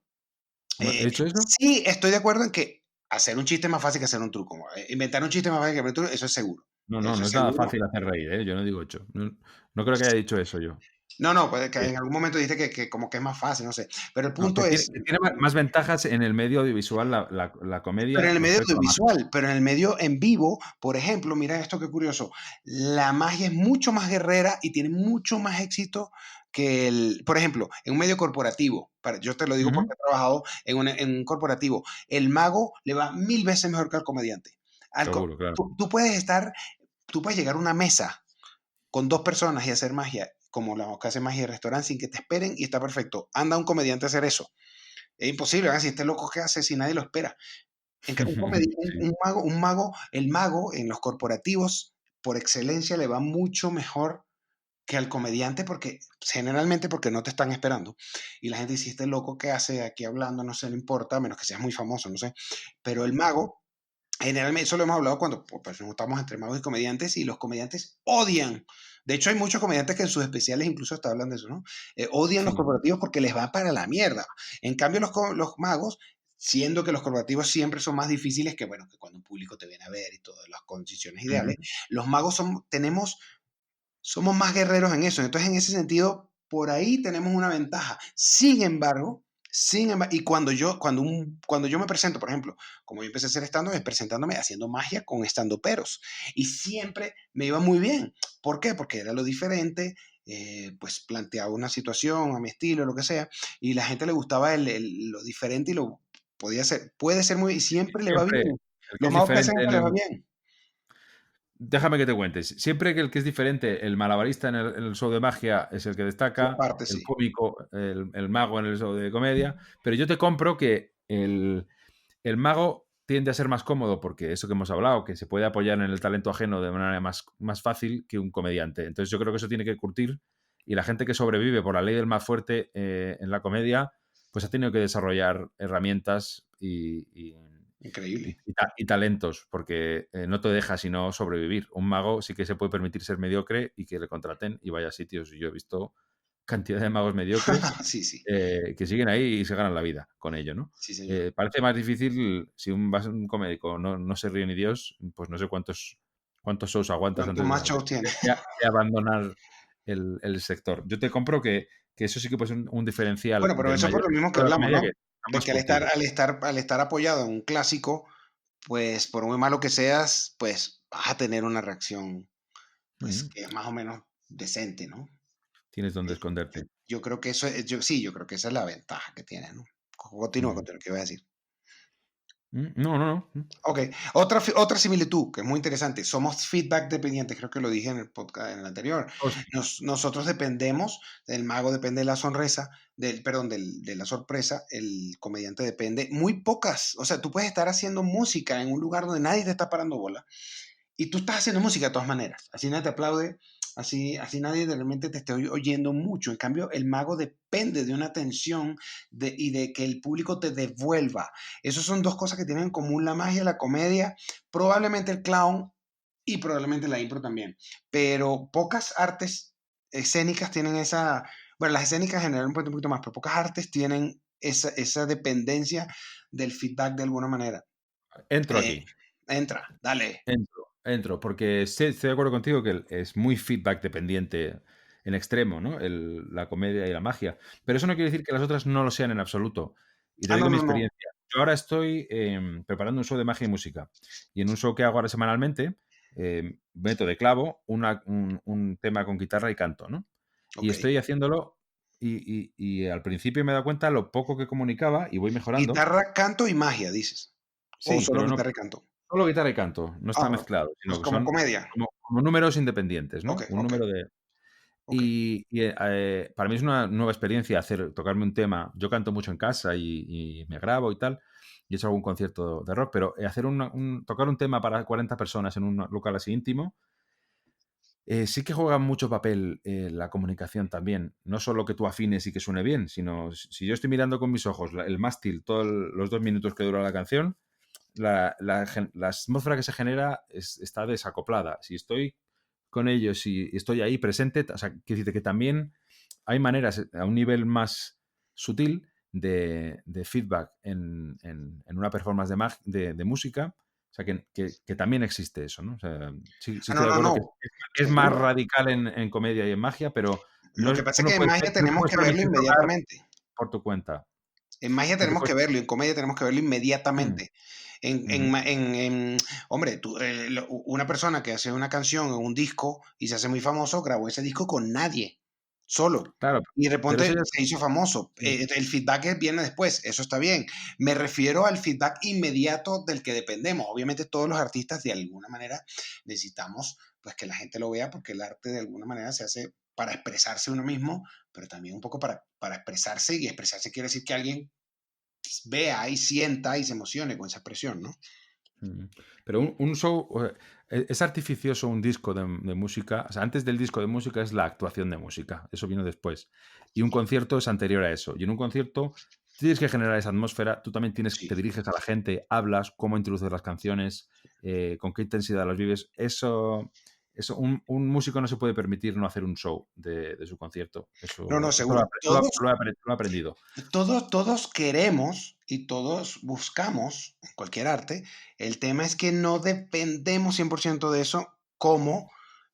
¿He hecho eso? Sí, estoy de acuerdo en que hacer un chiste es más fácil que hacer un truco. Inventar un chiste es más fácil que inventar un truco, eso es seguro. No, no, Eso no es es nada seguro. fácil hacer reír, ¿eh? Yo no digo hecho. No, no creo que haya dicho eso yo. No, no, puede que Eh, en algún momento dijiste que como que es más fácil, no sé. Pero el no, punto es, que tiene más ventajas en el medio audiovisual la pero comedia en el medio respecto a la magia. audiovisual, pero en el medio en vivo, por ejemplo, mira esto qué curioso. La magia es mucho más guerrera y tiene mucho más éxito que por ejemplo, en un medio corporativo. Yo te lo digo porque Ujú. he trabajado en un corporativo. El mago le va 1000 veces mejor que al comediante. Seguro, claro. Tú puedes llegar a una mesa con 2 personas y hacer magia, como la que hace magia de restaurante, sin que te esperen y está perfecto. Anda un comediante a hacer eso. Es imposible, ¿verdad? Si este loco que hace si nadie lo espera. Sí. El mago en los corporativos, por excelencia, le va mucho mejor que al comediante porque generalmente porque no te están esperando. Y la gente dice, este loco que hace aquí hablando, no sé, no importa, a menos que seas muy famoso, no sé. Pero el mago, generalmente, eso lo hemos hablado cuando pues, nos estamos entre magos y comediantes y los comediantes odian. De hecho, hay muchos comediantes que en sus especiales incluso hasta hablan de eso, ¿no? Odian los Sí. corporativos porque les va para la mierda. En cambio, los magos, siendo que los corporativos siempre son más difíciles que, bueno, que cuando un público te viene a ver y todas las condiciones ideales, Ujú. los magos somos más guerreros en eso. Entonces, en ese sentido, por ahí tenemos una ventaja. Y cuando yo me presento, por ejemplo, como yo empecé a hacer stand-up, es presentándome haciendo magia con stand-uperos. Y siempre me iba muy bien. ¿Por qué? Porque era lo diferente, pues planteaba una situación a mi estilo, lo que sea, y la gente le gustaba lo diferente y lo puede ser y siempre le va Siempre bien. el que Los es magos que hacen diferente esto en les va el, bien. déjame que te cuentes. Siempre que el que es diferente, el malabarista en el show de magia es el que La destaca, parte, el sí. cómico, el mago en el show de comedia, pero yo te compro que el mago tiende a ser más cómodo porque eso que hemos hablado, que se puede apoyar en el talento ajeno de manera más fácil que un comediante. Entonces yo creo que eso tiene que curtir y la gente que sobrevive por la ley del más fuerte en la comedia, pues ha tenido que desarrollar herramientas Increíble. y talentos, porque no te deja sino sobrevivir. Un mago sí que se puede permitir ser mediocre y que le contraten y vaya a sitios. Yo he visto cantidad de magos mediocres Sí, sí. que siguen ahí y se ganan la vida con ello, ¿no? Sí, señor. Parece más difícil si un comédico no se ríe ni Dios, pues no sé cuántos shows aguantas Cuanto antes más shows tiene. de abandonar el sector. Yo te compro que eso sí que puede ser un diferencial Bueno, pero del eso es por mayor lo mismo que de la hablamos, comedia ¿no? que está De más que curtido. al estar apoyado en un clásico, pues por muy malo que seas, pues vas a tener una reacción, pues Mm, que es más o menos decente, ¿no? Tienes donde Eh, yo, esconderte. yo creo que yo creo que esa es la ventaja que tiene, ¿no? Mm. Continúa, ¿qué voy a decir? No, no, no. Ok, otra similitud que es muy interesante. Somos feedback dependientes, creo que lo dije en el podcast en el anterior. Oh, sí. Nosotros dependemos, el mago depende de la sonrisa, perdón, de la sorpresa, el comediante depende, muy pocas. O sea, tú puedes estar haciendo música en un lugar donde nadie te está parando bola y tú estás haciendo música de todas maneras. Así nadie te aplaude, así nadie realmente te esté oyendo mucho. En cambio, el mago depende de una atención y de que el público te devuelva. Esas son dos cosas que tienen en común la magia, la comedia, probablemente el clown y probablemente la impro también. Pero pocas artes escénicas tienen esa... Bueno, las escénicas generalmente un poquito más, pero pocas artes tienen esa dependencia del feedback de alguna manera. Entro Eh, aquí. dale. Entro, porque estoy de acuerdo contigo que es muy feedback dependiente en extremo, ¿no? La comedia y la magia. Pero eso no quiere decir que las otras no lo sean en absoluto. Y te Ah, no, digo mi no, no. experiencia. Yo ahora estoy preparando un show de magia y música. Y en un show que hago ahora semanalmente, meto de clavo un tema con guitarra y canto, ¿no? Y Ok. estoy haciéndolo y al principio me he dado cuenta lo poco que comunicaba y voy mejorando. Guitarra, canto y magia, dices. O Sí, solo pero no guitarra y canto. solo guitarra y canto, no está Ah, mezclado, pues sino que como son comedia. como números independientes, Ok, ¿no? Un ok, número de ok. para mí es una nueva experiencia tocarme un tema. Yo canto mucho en casa y me grabo y tal, y he hecho algún concierto de rock, pero hacer tocar un tema para 40 personas en un local así íntimo, sí que juega mucho papel la comunicación también. No solo que tú afines y que suene bien, sino si yo estoy mirando con mis ojos el mástil todos los 2 minutos que dura la canción, la atmósfera que se genera está desacoplada. Si estoy con ellos y estoy ahí presente, o sea, quiero decirte que también hay maneras a un nivel más sutil de feedback en una performance de música. O sea, que también existe eso, ¿no? O sea, sí, sí Ah, estoy no, de no, acuerdo que no. es más Seguro. radical en comedia y en magia, pero Lo que tú pasa es que en magia no tenemos puedes que verlo permitir tocar inmediatamente. por tu cuenta. En magia No te tenemos que puedes... verlo, en comedia tenemos que verlo Mm, inmediatamente. ujú. Hombre, una persona que hace una canción en un disco y se hace muy famoso, grabó ese disco con nadie, solo. Claro, Y de pero eso repente ya se hizo famoso. El feedback viene después, eso está bien. Me refiero al feedback inmediato del que dependemos. Obviamente todos los artistas de alguna manera necesitamos pues que la gente lo vea porque el arte de alguna manera se hace para expresarse uno mismo, pero también un poco para expresarse, y expresarse quiere decir que alguien vea y sienta y se emocione con esa expresión, ¿no? Mm. Pero un show, es artificioso un disco de música. O sea, antes del disco de música es la actuación de música. Eso vino después. Y un concierto es anterior a eso. Y en un concierto tienes que generar esa atmósfera. Tú también Sí. te diriges a la gente, hablas, cómo introduces las canciones, con qué intensidad las vives. Eso un músico no se puede permitir no hacer un show de su concierto. No, no, Eso lo, seguro. lo he aprendido. Todos queremos y todos buscamos en cualquier arte. El tema es que no dependemos 100% de eso como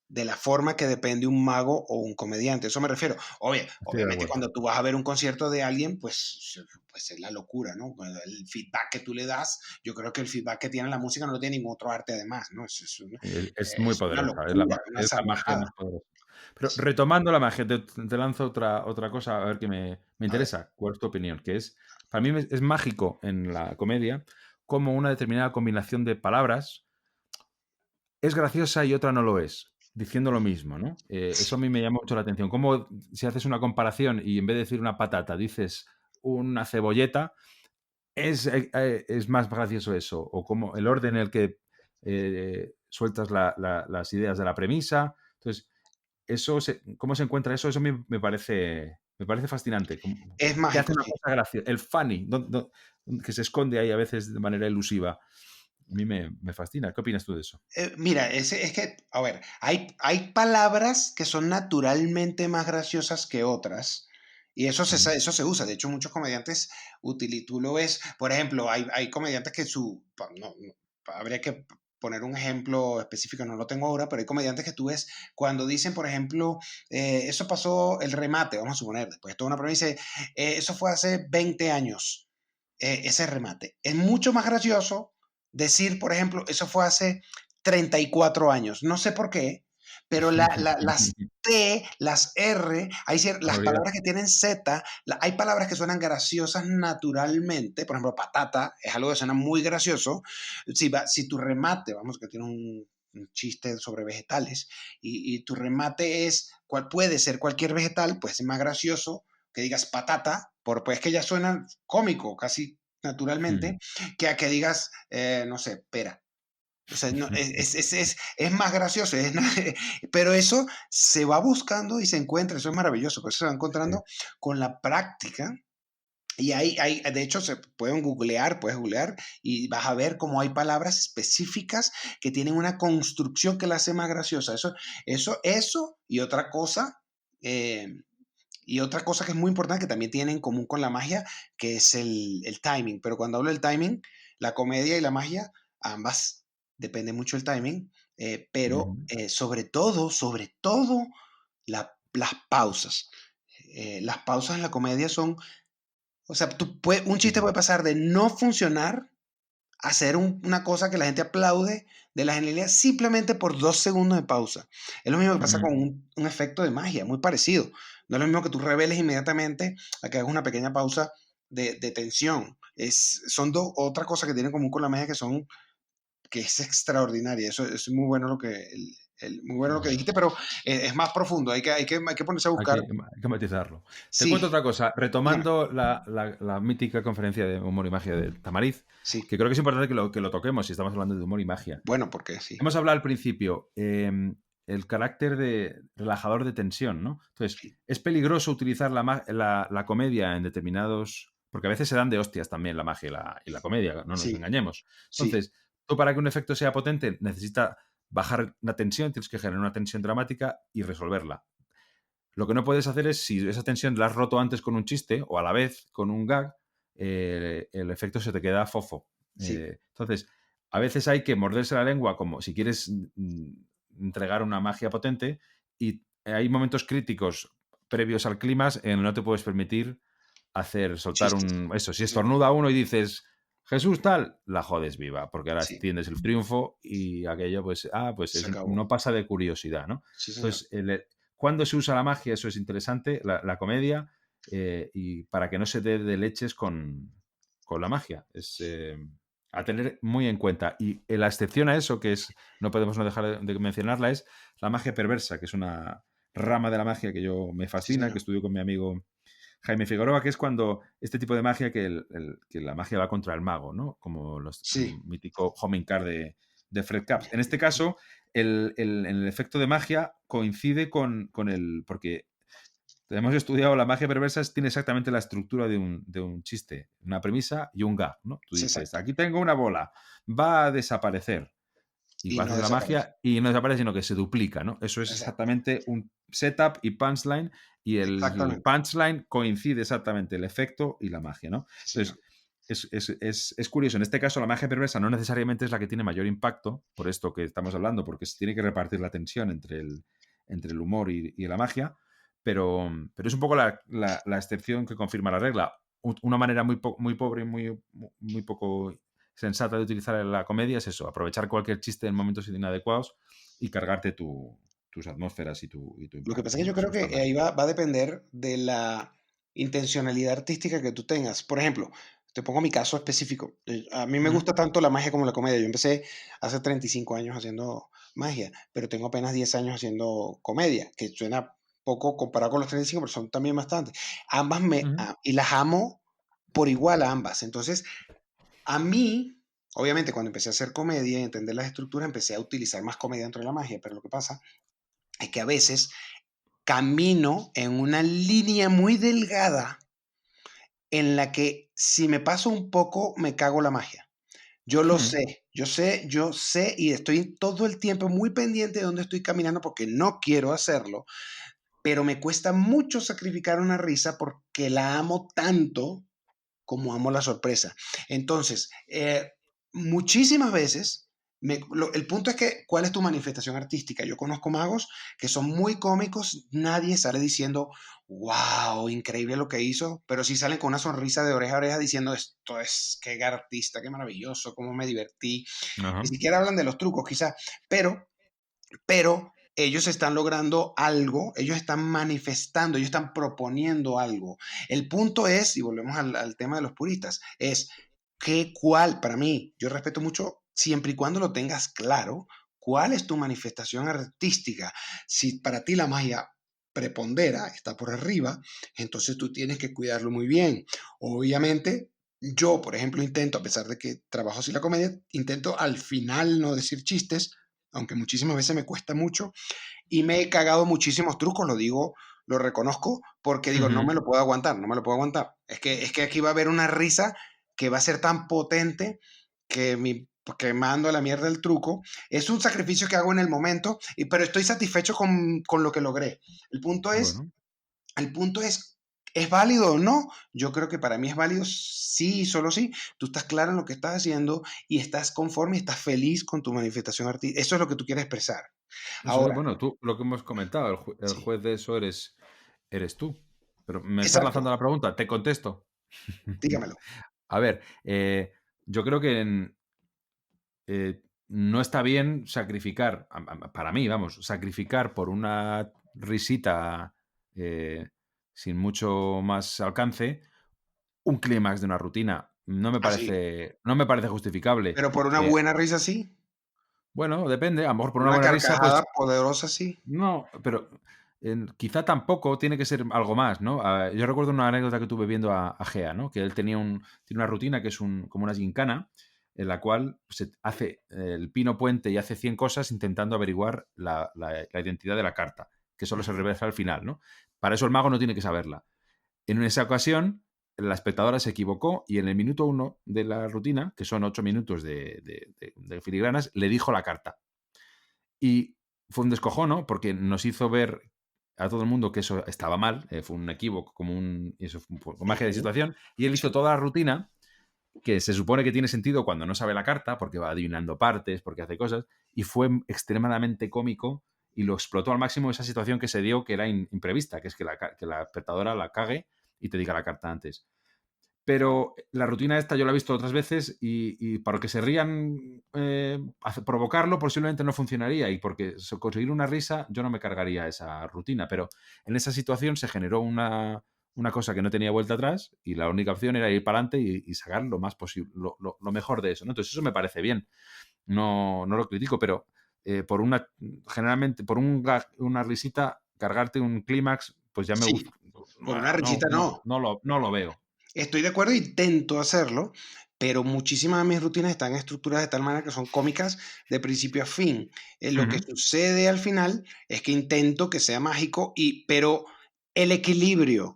de la forma que depende un mago o un comediante. Eso me refiero. Estoy de Obviamente acuerdo. cuando tú vas a ver un concierto de alguien, pues es la locura, ¿no? Bueno, el feedback que tú le das, yo creo que el feedback que tiene la música no lo tiene ningún otro arte además, ¿no? Es muy Es una poderosa, locura, una es la magia salvajada. más poderosa. Pero retomando la magia, te lanzo otra cosa, a ver que me A ver, interesa. ¿Cuál es tu opinión? Que es, para mí es mágico en la comedia como una determinada combinación de palabras es graciosa y otra no lo es, diciendo lo mismo, ¿no? Eso a mí me llama mucho la atención. Como si haces una comparación y en vez de decir una patata dices una cebolleta, es más gracioso eso, o como el orden en el que sueltas las ideas de la premisa. Entonces, ¿cómo se encuentra eso? Eso me parece fascinante. es ¿Qué hace mágico, una sí. cosa graciosa? El funny, que se esconde ahí a veces de manera elusiva. A mí me fascina. ¿Qué opinas tú de eso? Mira, es que, a ver, hay palabras que son naturalmente más graciosas que otras. Y Ujú. eso se usa. De hecho, muchos comediantes tú lo ves. Por ejemplo, hay comediantes que habría que poner un ejemplo específico, no lo tengo ahora, pero hay comediantes que tú ves cuando dicen, por ejemplo, eso pasó el remate, vamos a suponer, después de toda una premisa, eso fue hace 20 años, ese remate. Es mucho más gracioso decir, por ejemplo, eso fue hace 34 años. No sé por qué, pero las T, las R, las Olvídate. palabras que tienen Z, hay palabras que suenan graciosas naturalmente. Por ejemplo, patata es algo que suena muy gracioso. Si tu remate, vamos, que tiene un chiste sobre vegetales, y tu remate puede ser cualquier vegetal, pues es más gracioso que digas patata, pues que ya suena cómico, casi naturalmente, que a que digas, no sé, pera. O sea, no, es más gracioso, pero eso se va buscando y se encuentra, eso es maravilloso, pues se va Sí. encontrando con la práctica. Y de hecho, puedes googlear y vas a ver cómo hay palabras específicas que tienen una construcción que la hace más graciosa. Eso eh, y otra cosa que es muy importante que también tiene en común con la magia, que es el timing. Pero cuando hablo del timing, la comedia y la magia, ambas depende mucho del timing, pero Ujú. sobre todo, las pausas. Las pausas en la comedia son, o sea, un chiste Sí. puede pasar de no funcionar hacer una cosa que la gente aplaude de la genialidad simplemente por 2 segundos de pausa. Es lo mismo que pasa Ujú. con un efecto de magia, muy parecido. No es lo mismo que tú reveles inmediatamente a que hagas una pequeña pausa de tensión. Otra cosa que tienen en común con la magia que es extraordinaria. Eso es muy bueno muy bueno lo que Bueno, dijiste, pero es más profundo. Hay que ponerse a buscar. hay que matizarlo. Te cuento Sí, otra cosa. dígame. Retomando la mítica conferencia de humor y magia de Tamariz, Sí. que creo que es importante que lo toquemos si estamos hablando de humor y magia. Bueno, porque sí. Hemos hablado al principio, el carácter de relajador de tensión, ¿no? Entonces, Sí. es peligroso utilizar la comedia en determinados... Porque a veces se dan de hostias también la magia y la comedia, no nos Sí. engañemos. Sí. Entonces, tú para que un efecto sea potente necesita bajar la tensión, tienes que generar una tensión dramática y resolverla. Lo que no puedes hacer es, si esa tensión la has roto antes con un chiste o a la vez con un gag, el efecto se te queda fofo. Sí. Entonces, a veces hay que morderse la lengua como si quieres entregar una magia potente y hay momentos críticos previos al clímax en donde no te puedes permitir soltar Chistes. eso. Si Sí. estornuda uno y dices Jesús tal, la jodes viva, porque ahora Sí. tienes el triunfo y aquello, Se acabó. no pasa de curiosidad, ¿no? Sí, señor. Entonces, cuando se usa la magia, eso es interesante, la comedia, y para que no se dé de leches con la magia. Es a tener muy en cuenta. Y la excepción a eso, no podemos no dejar de mencionarla, es la magia perversa, que es una rama de la magia que yo me Sí, fascina, que señor. estudio con mi amigo Jaime Figueroa, que es cuando este tipo de magia que la magia va contra el mago, ¿no? Como los Sí. mítico homing card de Fred Capps. En este caso, el efecto de magia coincide con el... Porque hemos estudiado la magia perversa, tiene exactamente la estructura de un chiste, una premisa y un gag, ¿no? Tú Sí, dices, exacto. aquí tengo una bola, va a desaparecer. Y Y no haces la desaparece. magia y no desaparece, sino que se duplica, ¿no? Eso es Exacto. exactamente un setup y punchline, y el Exactamente. punchline coincide exactamente el efecto y la magia, ¿no? Sí, señor. Entonces, es curioso. En este caso, la magia perversa no necesariamente es la que tiene mayor impacto, por esto que estamos hablando, porque se tiene que repartir la tensión entre el humor y la magia, pero es un poco la excepción que confirma la regla. Una manera muy pobre y muy poco sensata de utilizar la comedia es eso, aprovechar cualquier chiste en momentos inadecuados y cargarte tus atmósferas y tu Lo que impacto, pasa es que yo ¿no? Eso creo está que claro. ahí va a depender de la intencionalidad artística que tú tengas. Por ejemplo, te pongo mi caso específico. A mí me Ujú, gusta tanto la magia como la comedia. Yo empecé hace 35 años haciendo magia, pero tengo apenas 10 años haciendo comedia, que suena poco comparado con los 35, pero son también bastante. ujú, Y las amo por igual a ambas. Entonces, a mí, obviamente, cuando empecé a hacer comedia y entender las estructuras, empecé a utilizar más comedia dentro de la magia, pero lo que pasa es que a veces camino en una línea muy delgada en la que si me paso un poco me cago la magia. Yo lo ujú. sé, yo sé y estoy todo el tiempo muy pendiente de dónde estoy caminando porque no quiero hacerlo, pero me cuesta mucho sacrificar una risa porque la amo tanto como amo la sorpresa. Entonces, muchísimas veces, el punto es que, ¿cuál es tu manifestación artística? Yo conozco magos que son muy cómicos, nadie sale diciendo, wow, increíble lo que hizo, pero sí salen con una sonrisa de oreja a oreja diciendo, esto es, qué artista, qué maravilloso, cómo me divertí. Ni Ajá. siquiera hablan de los trucos, quizás, pero ellos están logrando algo, ellos están manifestando, ellos están proponiendo algo. El punto es, y volvemos al tema de los puristas, es para mí, yo respeto mucho siempre y cuando lo tengas claro, cuál es tu manifestación artística. Si para ti la magia prepondera, está por arriba, entonces tú tienes que cuidarlo muy bien. Obviamente, yo, por ejemplo, intento, a pesar de que trabajo así la comedia, intento al final no decir chistes, aunque muchísimas veces me cuesta mucho, y me he cagado muchísimos trucos, lo digo, lo reconozco, porque digo, no Ujú. me lo puedo aguantar, no me lo puedo aguantar. Es que aquí va a haber una risa que va a ser tan potente que mando a la mierda el truco. Es un sacrificio que hago en el momento, pero estoy satisfecho con lo que logré. El punto es, Bueno, el punto es, ¿es válido o no? Yo creo que para mí es válido sí y solo sí. Tú estás claro en lo que estás haciendo y estás conforme y estás feliz con tu manifestación artística. Eso es lo que tú quieres expresar. eso es Ahora, bueno, tú, lo que hemos comentado, el sí, juez de eso eres tú. Pero me estás exacto, lanzando la pregunta, te contesto. dígamelo. A ver, yo creo que no está bien sacrificar, para mí, vamos, sacrificar por una risita sin mucho más alcance un clímax de una rutina. No me Así. parece justificable. Pero por una buena risa sí. Bueno, depende, a lo mejor por una Una buena risa, pues carcajada poderosa sí. no, pero quizá tampoco tiene que ser algo más, ¿no? Yo recuerdo una anécdota que tuve viendo a Gea, ¿no? Que él tiene una rutina que es como una gincana en la cual se hace el pino puente y hace 100 cosas intentando averiguar la identidad de la carta, que solo se revela al final, ¿no? Para eso el mago no tiene que saberla. En esa ocasión, la espectadora se equivocó y en el minuto 1 de la rutina, que son 8 minutos de filigranas, le dijo la carta. Y fue un descojono porque nos hizo ver a todo el mundo que eso estaba mal, fue un equívoco, eso fue con magia de Ujú. situación, y él hizo toda la rutina que se supone que tiene sentido cuando no sabe la carta, porque va adivinando partes, porque hace cosas, y fue extremadamente cómico y lo explotó al máximo esa situación que se dio que era imprevista, que es que la espectadora la cague y te diga la carta antes. Pero la rutina esta yo la he visto otras veces y para que se rían, provocarlo posiblemente no funcionaría y porque conseguir una risa yo no me cargaría esa rutina, pero en esa situación se generó una cosa que no tenía vuelta atrás y la única opción era ir para adelante y sacar lo más posible, lo mejor de eso, ¿no? Entonces eso me parece bien, no lo critico, pero generalmente por una risita, cargarte un clímax, pues ya me Sí, gusta. por una risita no. No lo veo. Estoy de acuerdo, intento hacerlo, pero muchísimas de mis rutinas están estructuradas de tal manera que son cómicas de principio a fin. Lo que Ujú. sucede al final es que intento que sea mágico, pero el equilibrio.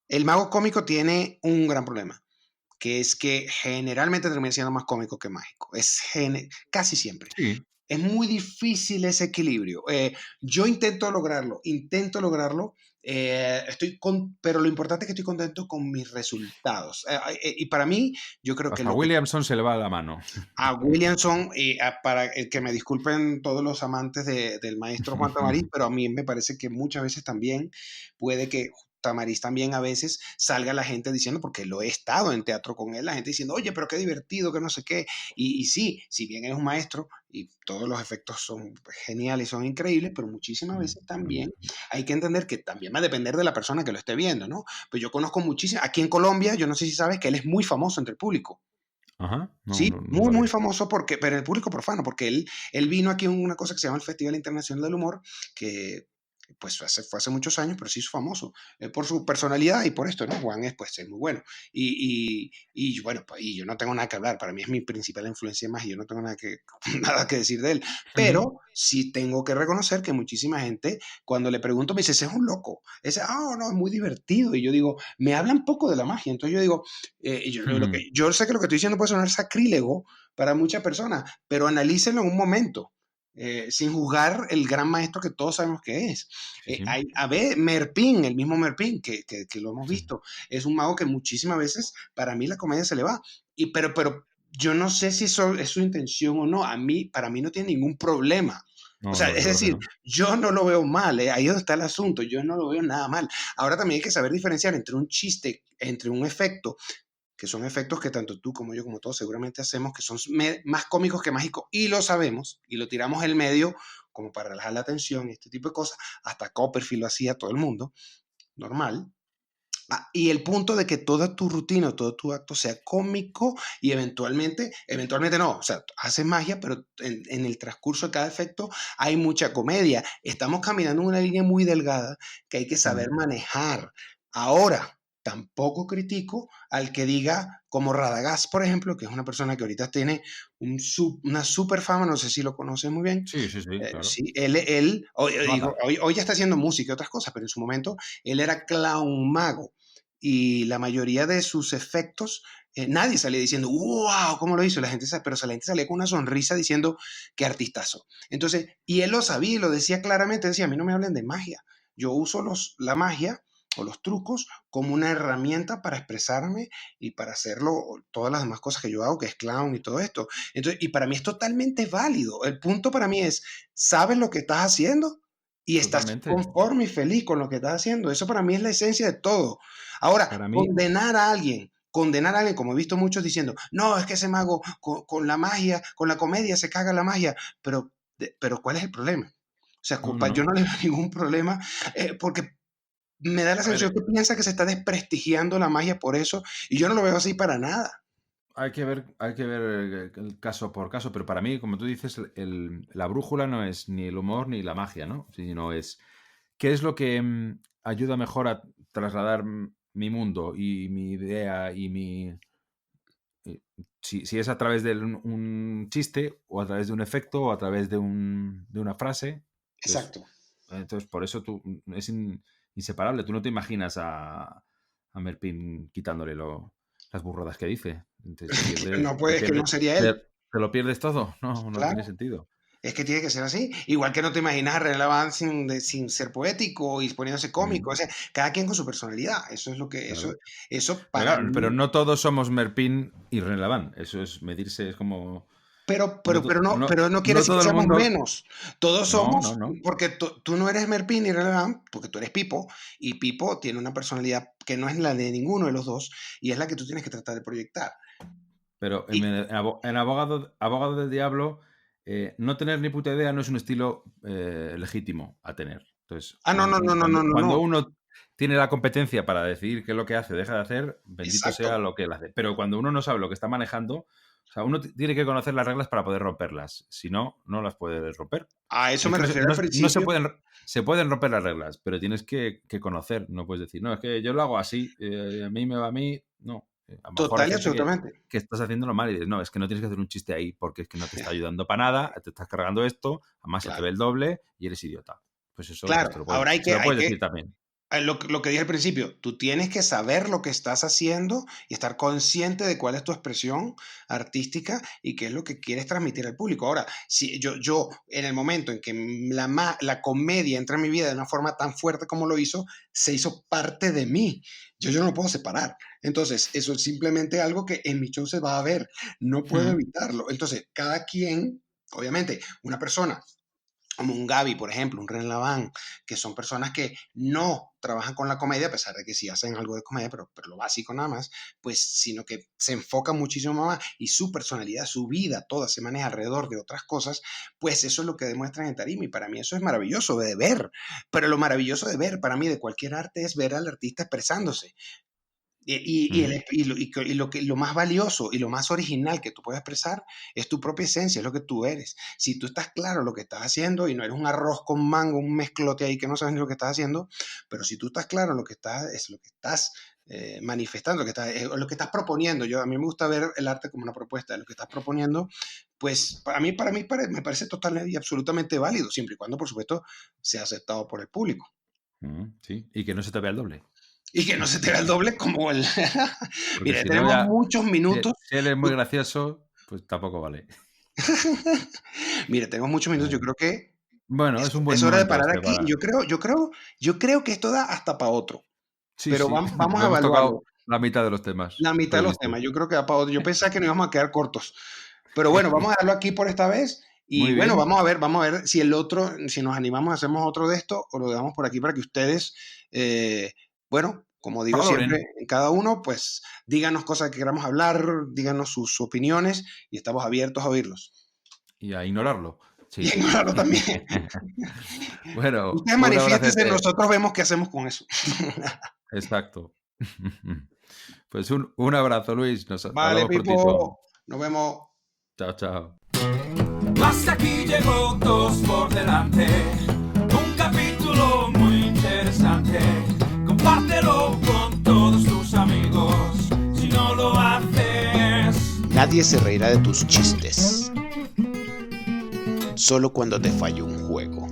El mago cómico tiene un gran problema, que es que generalmente termina siendo más cómico que mágico. Casi siempre. Sí. Es muy difícil ese equilibrio. Yo intento lograrlo, pero lo importante es que estoy contento con mis resultados. Y para mí, yo creo que Hasta lo que Williamson se le va la mano. a Williamson, para que me disculpen todos los amantes del maestro Juan Tamariz, pero a mí me parece que muchas veces también puede que Tamariz también a veces salga la gente diciendo, porque lo he estado en teatro con él, la gente diciendo, oye, pero qué divertido, que no sé qué. Y sí, si bien él es un maestro y todos los efectos son geniales, son increíbles, pero muchísimas veces también hay que entender que también va a depender de la persona que lo esté viendo, ¿no? Pues yo conozco muchísimo, aquí en Colombia, yo no sé si sabes que él es muy famoso entre el público. Ajá, Sí, no muy, muy sabía. famoso pero el público profano, porque él vino aquí a una cosa que se llama el Festival Internacional del Humor, que pues fue hace muchos años, pero sí es famoso por su personalidad y por esto, ¿no? Juan es muy bueno. Bueno, pues, y yo no tengo nada que hablar, para mí es mi principal influencia más y yo no tengo nada que decir de él, Ujú. pero sí tengo que reconocer que muchísima gente, cuando le pregunto, me dice, ese es un loco, no, es muy divertido, y yo digo, me hablan poco de la magia, entonces yo digo, Ujú. yo sé que lo que estoy diciendo puede sonar sacrílego para muchas personas, pero analícenlo en un momento, sin juzgar el gran maestro que todos sabemos que es. Sí, sí. A ver, Merpin, el mismo Merpin, que lo hemos visto, es un mago que muchísimas veces para mí la comedia se le va, pero yo no sé si eso es su intención o no, para mí no tiene ningún problema. O No, sea, no, es yo creo que decir, no. yo no lo veo mal, ahí es donde está el asunto, yo no lo veo nada mal. Ahora también hay que saber diferenciar entre un chiste, entre un efecto, que son efectos que tanto tú como yo, como todos seguramente hacemos, que son más cómicos que mágicos, y lo sabemos, y lo tiramos en medio como para relajar la atención y este tipo de cosas. Hasta Copperfield lo hacía, todo el mundo, normal. Y el punto de que toda tu rutina, todo tu acto sea cómico y eventualmente no, o sea, haces magia, pero en el transcurso de cada efecto hay mucha comedia. Estamos caminando en una línea muy delgada que hay que saber Ujú. manejar. Ahora, tampoco critico al que diga, como Radagast, por ejemplo, que es una persona que ahorita tiene una super fama, no sé si lo conoces muy bien. Sí, sí, sí, claro. Sí, él Nota. hoy ya está haciendo música y otras cosas, pero en su momento él era clown mago y la mayoría de sus efectos, nadie salía diciendo, wow, ¿cómo lo hizo? Pero la gente salía con una sonrisa diciendo, qué artistazo. Entonces, y él lo sabía y lo decía claramente, decía, a mí no me hablen de magia, yo uso la magia o los trucos como una herramienta para expresarme y para hacerlo todas las demás cosas que yo hago, que es clown y todo esto. Entonces, y para mí es totalmente válido. El punto para mí es, ¿sabes lo que estás haciendo? Y estás Totalmente. conforme y feliz con lo que estás haciendo. Eso para mí es la esencia de todo. Ahora, Para mí, condenar a alguien condenar a alguien, como he visto muchos diciendo, no, es que ese mago con la magia, con la comedia se caga la magia, pero ¿cuál es el problema? O sea, No. yo no le veo ningún problema, porque me da la sensación que piensa que se está desprestigiando la magia por eso, y yo no lo veo así para nada. Hay que ver el caso por caso, pero para mí, como tú dices, la brújula no es ni el humor ni la magia, ¿no? Sino es qué es lo que ayuda mejor a trasladar mi mundo y mi idea y si es a través de un chiste o a través de un efecto o a través de una frase. Exacto. Entonces, por eso es inseparable. Tú no te imaginas a Merpin quitándole las burradas que dice. No puedes, que no sería él. ¿Te lo pierdes todo? No Claro. tiene sentido. Es que tiene que ser así. Igual que no te imaginas a René Laván sin ser poético y poniéndose cómico. O sea, cada quien con su personalidad. Eso es lo que... Claro. Eso para mí... Pero no todos somos Merpin y René Laván. Eso es medirse, es como... Pero no quiere decir que seamos menos. Todos somos... No. Porque tú no eres Merpin ni René Laván, porque tú eres Pipo. Y Pipo tiene una personalidad que no es la de ninguno de los dos. Y es la que tú tienes que tratar de proyectar. Pero en abogado del diablo... no tener ni puta idea no es un estilo legítimo a tener. Entonces, cuando uno tiene la competencia para decidir qué es lo que hace, deja de hacer, bendito sea lo que él hace. Pero cuando uno no sabe lo que está manejando, o sea, uno tiene que conocer las reglas para poder romperlas. Si no, no las puedes romper. A eso me refiero al principio. No se pueden romper las reglas, pero tienes que conocer. No puedes decir, no, es que yo lo hago así, a mí me va a mí, no. Total y absolutamente. Que estás haciéndolo mal y dices, no, es que no tienes que hacer un chiste ahí porque es que no te está ayudando para nada, te estás cargando esto, además se te ve el doble y eres idiota. Pues eso claro, te lo puedes, ahora hay que decir también. Lo que dije al principio, tú tienes que saber lo que estás haciendo y estar consciente de cuál es tu expresión artística y qué es lo que quieres transmitir al público. Ahora, si yo en el momento en que la comedia entra en mi vida de una forma tan fuerte como lo hizo, se hizo parte de mí. Yo no lo puedo separar. Entonces, eso es simplemente algo que en mi show se va a ver. No puedo evitarlo. Entonces, cada quien, obviamente, una persona como un Gaby, por ejemplo, un René Laván, que son personas que no trabajan con la comedia, a pesar de que sí hacen algo de comedia, pero lo básico nada más, pues, sino que se enfocan muchísimo más y su personalidad, su vida, toda se maneja alrededor de otras cosas, pues eso es lo que demuestran en tarima y para mí eso es maravilloso de ver, pero lo maravilloso de ver para mí de cualquier arte es ver al artista expresándose. Lo más valioso y lo más original que tú puedes expresar es tu propia esencia, es lo que tú eres. Si tú estás claro lo que estás haciendo y no eres un arroz con mango, un mezclote ahí que no sabes ni lo que estás haciendo, pero si tú estás claro lo que estás manifestando, lo que estás proponiendo. A mí me gusta ver el arte como una propuesta de lo que estás proponiendo, pues para mí me parece totalmente y absolutamente válido, siempre y cuando, por supuesto, sea aceptado por el público. Sí, y que no se te vea el doble. Y que no se te vea el doble como el... Mira, si tenemos muchos minutos. Si él es muy gracioso, pues tampoco vale. Mira, tenemos muchos minutos. Yo creo que... Bueno, es un buen hora de parar aquí. Yo creo que esto da hasta para otro. Sí, pero sí. Vamos a evaluarlo. La mitad de los temas. La mitad de los temas. Yo creo que da para otro. Yo pensaba que nos íbamos a quedar cortos. Pero bueno, vamos a dejarlo aquí por esta vez. Y bueno, vamos a ver si si nos animamos, hacemos otro de esto o lo dejamos por aquí para que ustedes... bueno, como digo siempre, cada uno, pues díganos cosas que queramos hablar, díganos sus opiniones y estamos abiertos a oírlos. Y a ignorarlo. Sí. Y a ignorarlo también. Bueno. Ustedes manifiéstense, nosotros vemos qué hacemos con eso. Exacto. Pues un abrazo, Luis. Vale, Pipo. Nos vemos. Chao, chao. Hasta aquí llegó Dos por Delante. Un capítulo muy interesante. Compártelo con todos tus amigos. Si no lo haces, nadie se reirá de tus chistes. Solo cuando te falle un juego.